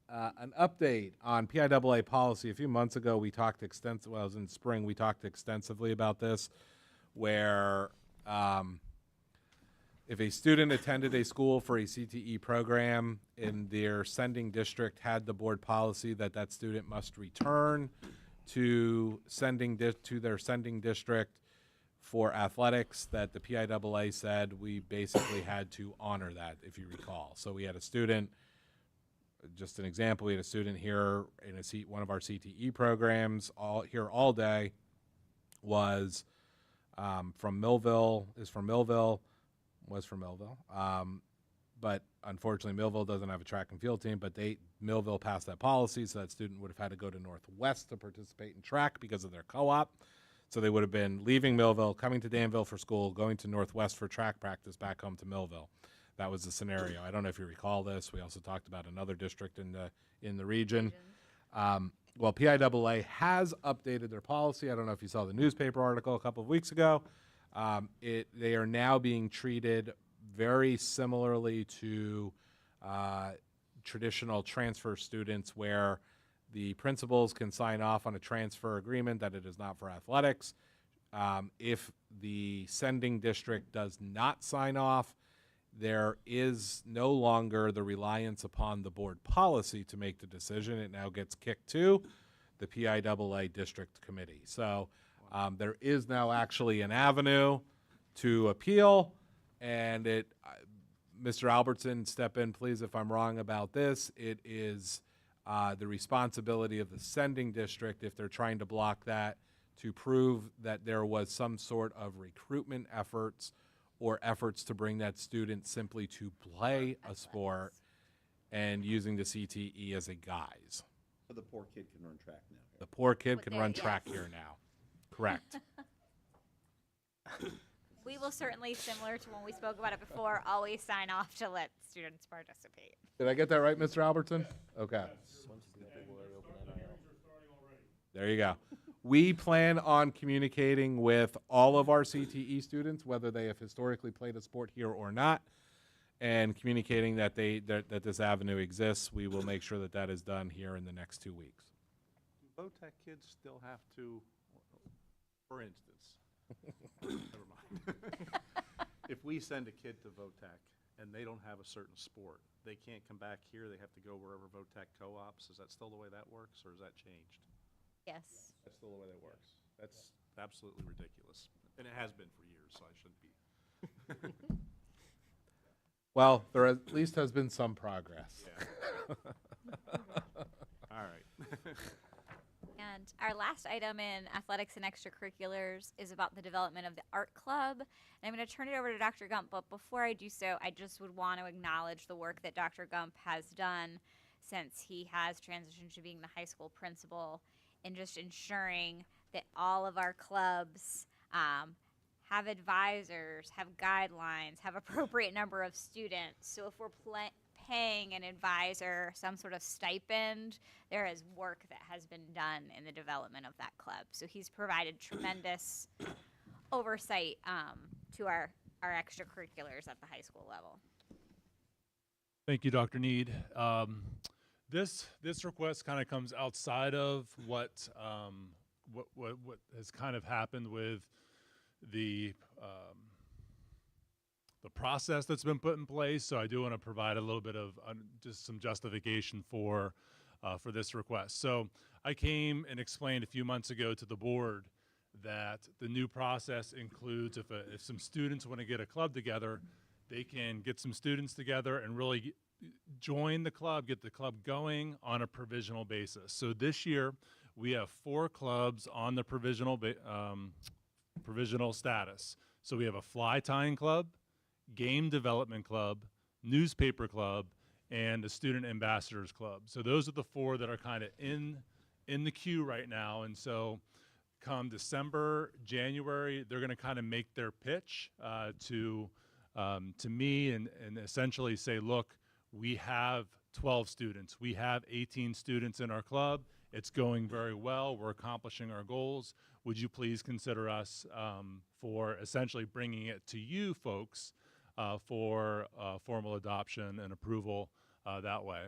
an update on PIAA policy. A few months ago, we talked extensively. Well, it was in spring. We talked extensively about this, where if a student attended a school for a CTE program and their sending district had the board policy that that student must return to their sending district for athletics, that the PIAA said we basically had to honor that, if you recall. So we had a student, just an example, we had a student here in one of our CTE programs all day, was from Millville, but unfortunately Millville doesn't have a track and field team, but Millville passed that policy, so that student would have had to go to Northwest to participate in track because of their co-op. So they would have been leaving Millville, coming to Danville for school, going to Northwest for track practice, back home to Millville. That was the scenario. I don't know if you recall this. We also talked about another district in the region. Well, PIAA has updated their policy. I don't know if you saw the newspaper article a couple of weeks ago. They are now being treated very similarly to traditional transfer students, where the principals can sign off on a transfer agreement that it is not for athletics. If the sending district does not sign off, there is no longer the reliance upon the board policy to make the decision. It now gets kicked to the PIAA district committee. So there is now actually an avenue to appeal, and Mr. Albertson, step in, please, if I'm wrong about this. It is the responsibility of the sending district, if they're trying to block that, to prove that there was some sort of recruitment efforts or efforts to bring that student simply to play a sport and using the CTE as a guise. So the poor kid can run track now. The poor kid But can there- run yes. track here now. Correct. We will certainly, similar to when we spoke about it before, always sign off to let students participate. Did I get that right, Mr. Albertson? Okay. There you go. We plan on communicating with all of our CTE students, whether they have historically played a sport here or not, and communicating that that this avenue exists. We will make sure that that is done here in the next 2 weeks. Do VOTEC kids still have to, for instance, never mind. If we send a kid to VOTEC and they don't have a certain sport, they can't come back here, they have to go wherever VOTEC co-ops? Is that still the way that works, or has that changed? Yes. That's still the way that works. That's absolutely ridiculous. And it has been for years, so I shouldn't be. Well, there at least has been some progress. Yeah. All right. And our last item in athletics and extracurriculars is about the development of the art club. And I'm going to turn it over to Dr. Gump, but before I do so, I just would want to acknowledge the work that Dr. Gump has done since he has transitioned to being the high school principal, and just ensuring that all of our clubs have advisors, have guidelines, have appropriate number of students. So if we're paying an advisor some sort of stipend, there is work that has been done in the development of that club. So he's provided tremendous oversight to our extracurriculars at the high school level. Thank you, Dr. Need. This request kind of comes outside of what has kind of happened with the process that's been put in place. So I do want to provide a little bit of just some justification for this request. So I came and explained a few months ago to the board that the new process includes if some students want to get a club together, they can get some students together and really join the club, get the club going on a provisional basis. So this year we have 4 clubs on the provisional status. So we have a fly tying club, game development club, newspaper club, and a student ambassadors club. So those are the 4 that are kind of in the queue right now. And so come December, January, they're going to kind of make their pitch to me and essentially say, look, we have 12 students. We have 18 students in our club. It's going very well. We're accomplishing our goals. Would you please consider us for essentially bringing it to you folks for formal adoption and approval that way?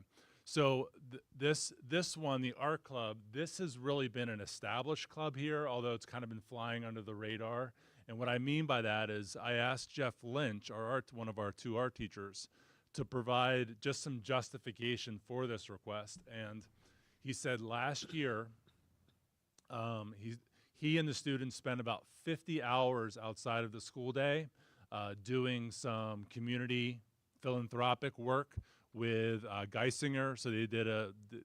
So this one, the art club, this has really been an established club here, although it's kind of been flying under the radar. And what I mean by that is I asked Jeff Lynch, one of our 2 art teachers, to provide just some justification for this request. And he said last year, he and the students spent about 50 hours outside of the school day doing some community philanthropic work with Geisinger. So they did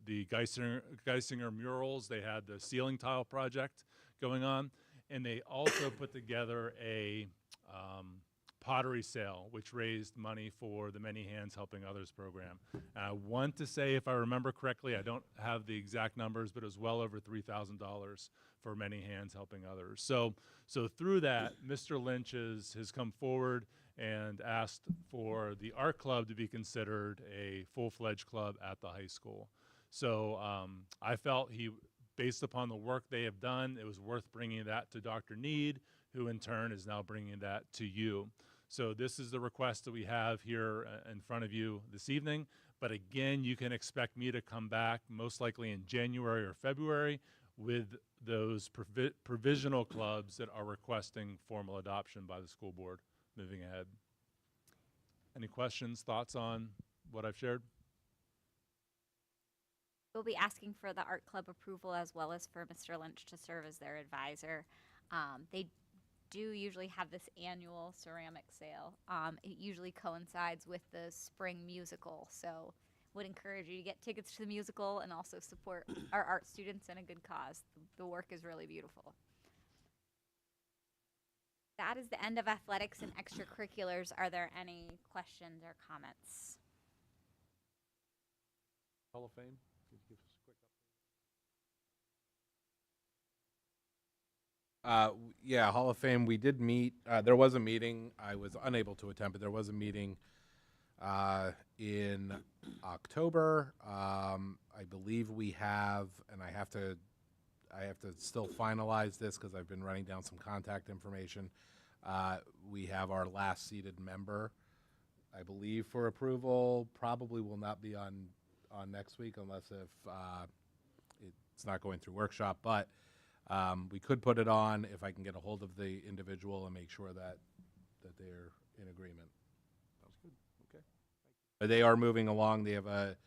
the Geisinger murals. They had the ceiling tile project going on. And they also put together a pottery sale, which raised money for the Many Hands Helping Others program. And I want to say, if I remember correctly, I don't have the exact numbers, but it was well over $3,000 for Many Hands Helping Others. So through that, Mr. Lynch has come forward and asked for the art club to be considered a full-fledged club at the high school. So I felt based upon the work they have done, it was worth bringing that to Dr. Need, who in turn is now bringing that to you. So this is the request that we have here in front of you this evening. But again, you can expect me to come back most likely in January or February with those provisional clubs that are requesting formal adoption by the school board moving ahead. Any questions, thoughts on what I've shared? We'll be asking for the art club approval as well as for Mr. Lynch to serve as their advisor. They do usually have this annual ceramic sale. It usually coincides with the spring musical, so would encourage you to get tickets to the musical and also support our art students in a good cause. The work is really beautiful. That is the end of athletics and extracurriculars. Are there any questions or comments? Hall of Fame? Could you give us a quick update? Yeah, Hall of Fame, we did meet. There was a meeting. I was unable to attend, but there was a meeting in October. I believe we have, and I have to still finalize this because I've been running down some contact information. We have our last seated member, I believe, for approval. Probably will not be on next week unless if it's not going through workshop, but we could put it on if I can get a hold of the individual and make sure that they're in agreement. Sounds good. Okay. But they are moving along. They have a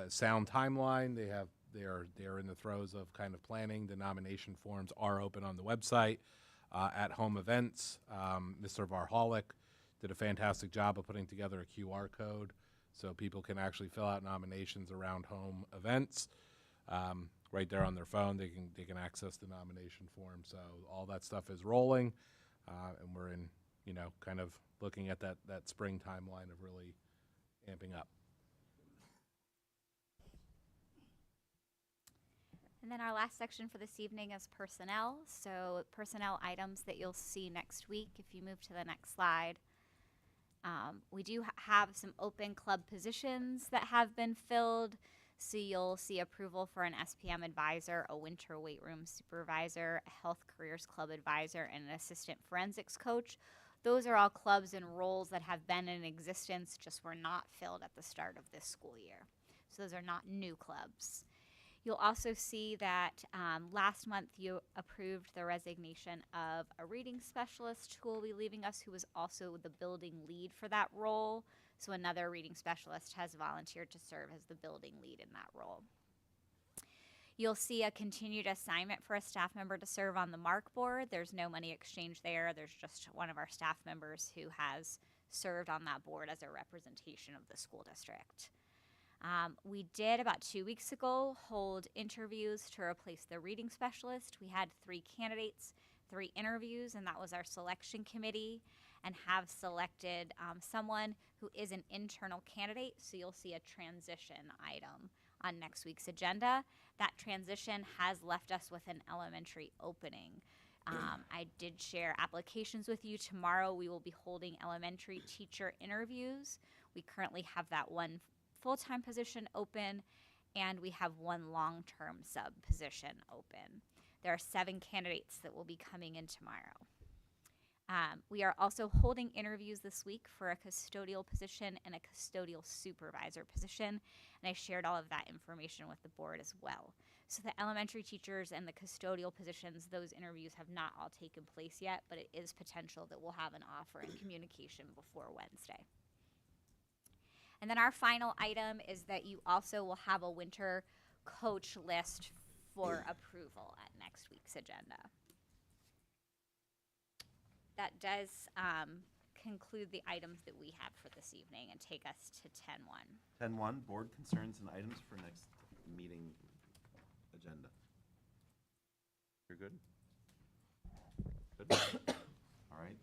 sound timeline. They're in the throes of kind of planning. The nomination forms are open on the website at home events. Mr. Varholic did a fantastic job of putting together a QR code so people can actually fill out nominations around home events. Right there on their phone, they can access the nomination form. So all that stuff is rolling, and we're in, kind of looking at that spring timeline of really amping up. And then our last section for this evening is personnel. So personnel items that you'll see next week if you move to the next slide. We do have some open club positions that have been filled. So you'll see approval for an SPM advisor, a winter weight room supervisor, a health careers club advisor, and an assistant forensics coach. Those are all clubs and roles that have been in existence, just were not filled at the start of this school year. So those are not new clubs. You'll also see that last month you approved the resignation of a reading specialist who will be leaving us, who was also the building lead for that role. So another reading specialist has volunteered to serve as the building lead in that role. You'll see a continued assignment for a staff member to serve on the MARC board. There's no money exchange there. There's just one of our staff members who has served on that board as a representation of the school district. We did about 2 weeks ago hold interviews to replace the reading specialist. We had 3 candidates, 3 interviews, and that was our selection committee, and have selected someone who is an internal candidate. So you'll see a transition item on next week's agenda. That transition has left us with an elementary opening. I did share applications with you. Tomorrow we will be holding elementary teacher interviews. We currently have that one full-time position open, and we have 1 long-term sub position open. There are 7 candidates that will be coming in tomorrow. We are also holding interviews this week for a custodial position and a custodial supervisor position, and I shared all of that information with the board as well. So the elementary teachers and the custodial positions, those interviews have not all taken place yet, but it is potential that we'll have an offer and communication before Wednesday. And then our final item is that you also will have a winter coach list for approval at next week's agenda. That does conclude the items that we have for this evening and take us to 10-1. 10-1, board concerns and items for next meeting agenda. You're good? Good? All right.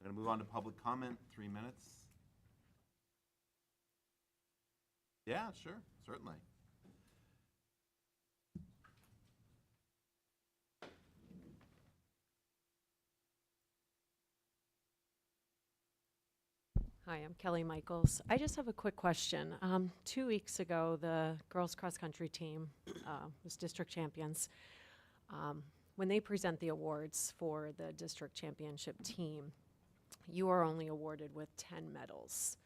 Going to move on to public comment, 3 minutes. Yeah, sure, certainly. Hi, I'm Kelly Michaels. I just have a quick question. 2 weeks ago, the girls cross country team was district champions. When they present the awards for the district championship team, you are only awarded with 10 medals.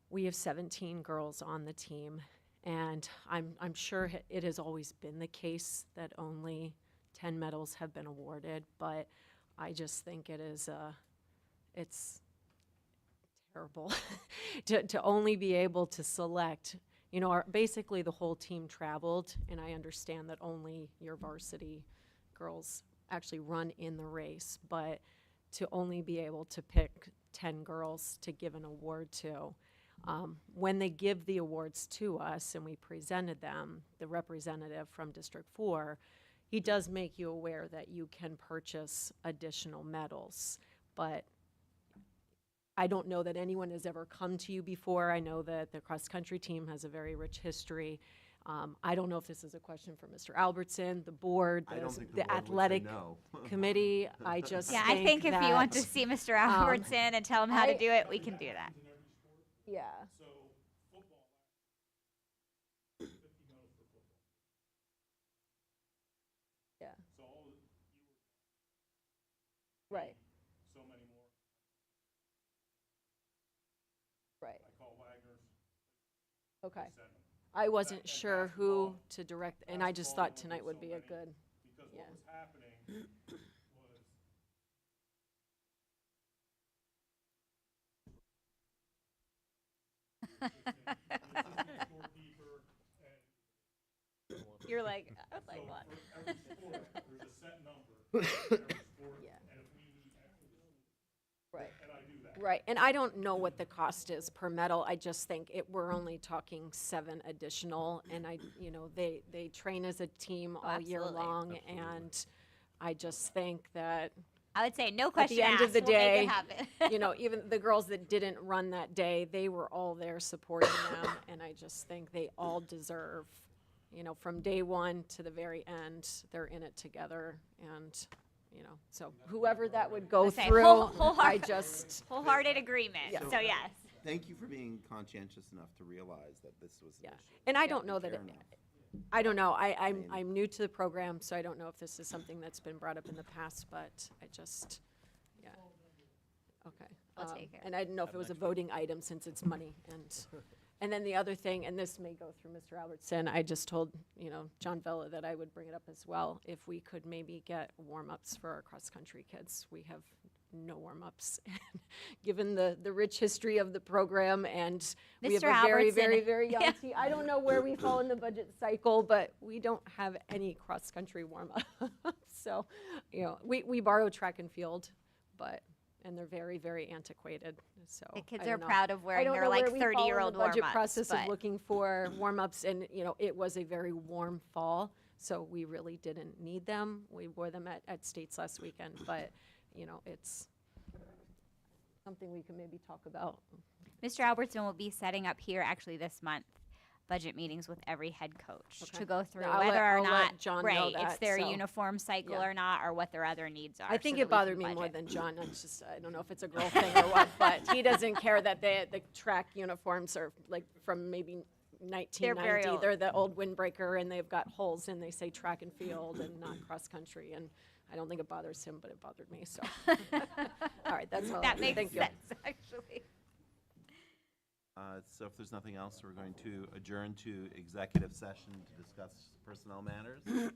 We have 17 girls on the team, and I'm sure it has always been the case that only 10 medals have been awarded, but I just think it's terrible to only be able to select, you know, basically the whole team traveled, and I understand that only your varsity girls actually run in the race, but to only be able to pick 10 girls to give an award to. When they give the awards to us and we presented them, the representative from District 4, he does make you aware that you can purchase additional medals, but I don't know that anyone has ever come to you before. I know that the cross-country team has a very rich history. I don't know if this is a question for Mr. Albertson, the board, I don't think the the board would say athletic no. committee. I just Yeah, I think if you want to see Mr. Albertson and tell him how to do it, we can do that. Yeah. So football, 50 medals for football. Yeah. So all you Right. so many more. Right. I call Wagner's. Okay. Send them. I wasn't And sure who basketball- to direct, and I just basketball thought only tonight did would so be a many, good. Because yeah. what was happening was You're like, I was so like, what? for every sport, there's a set number for every sport, Yeah. and if we need extra, Right. and I do that. Right, and I don't know what the cost is per medal. I just think we're only talking 7 additional, and they train as a team all year absolutely. long, and I just think that I would say no at question the end asked. of the We'll make day, it happen. even the girls that didn't run that day, they were all there supporting them, and I just think they all deserve, from day one to the very end, they're in it together, and, so whoever that would go I'd say through, wholeheart- I just, Wholehearted agreement. Yeah. So yes. Thank you for being conscientious enough to realize that this was an yeah. issue. And I don't know that, Fair it- enough. I don't know, I'm mean- new to the program, so I don't know if this is something that's been brought up in the past, but I just, yeah. Okay. I'll take it. And I didn't know if it was a voting item since it's money, and then the other thing, and this may go through Mr. Albertson, I just told, John Vella that I would bring it up as well, if we could maybe get warm-ups for our cross-country kids. We have no warm-ups, given the rich history of the program, and we have Mr. a very, Albertson. very, very young Yeah. team. I don't know where we fall in the budget cycle, but we don't have any cross-country warm-up. So, we borrow track and field, and they're very, very antiquated, so. The kids I don't are know. proud of I wearing don't their know like where we fall in 30-year-old the budget warm-ups, process of but- looking for warm-ups, and, it was a very warm fall, so we really didn't need them. We wore them at States last weekend, but, it's something we can maybe talk about. Mr. Albertson will be setting up here actually this month budget meetings with every head coach Okay. to go through Yeah, whether or I'll let not John know right it's that, their so, uniform cycle yeah. or not, or what their other needs are. I think so it that we bothered can me more budget. than John. I don't know if it's a girl thing or what, but he doesn't care that the track uniforms are like from maybe 1990. old. They're the old windbreaker, and they've got holes, and they say track and field and not cross country. And I don't think it bothers him, but it bothered me. So, all right, that's all. That makes Thank you. sense actually. So if there's nothing else, we're going to adjourn to executive session to discuss personnel matters.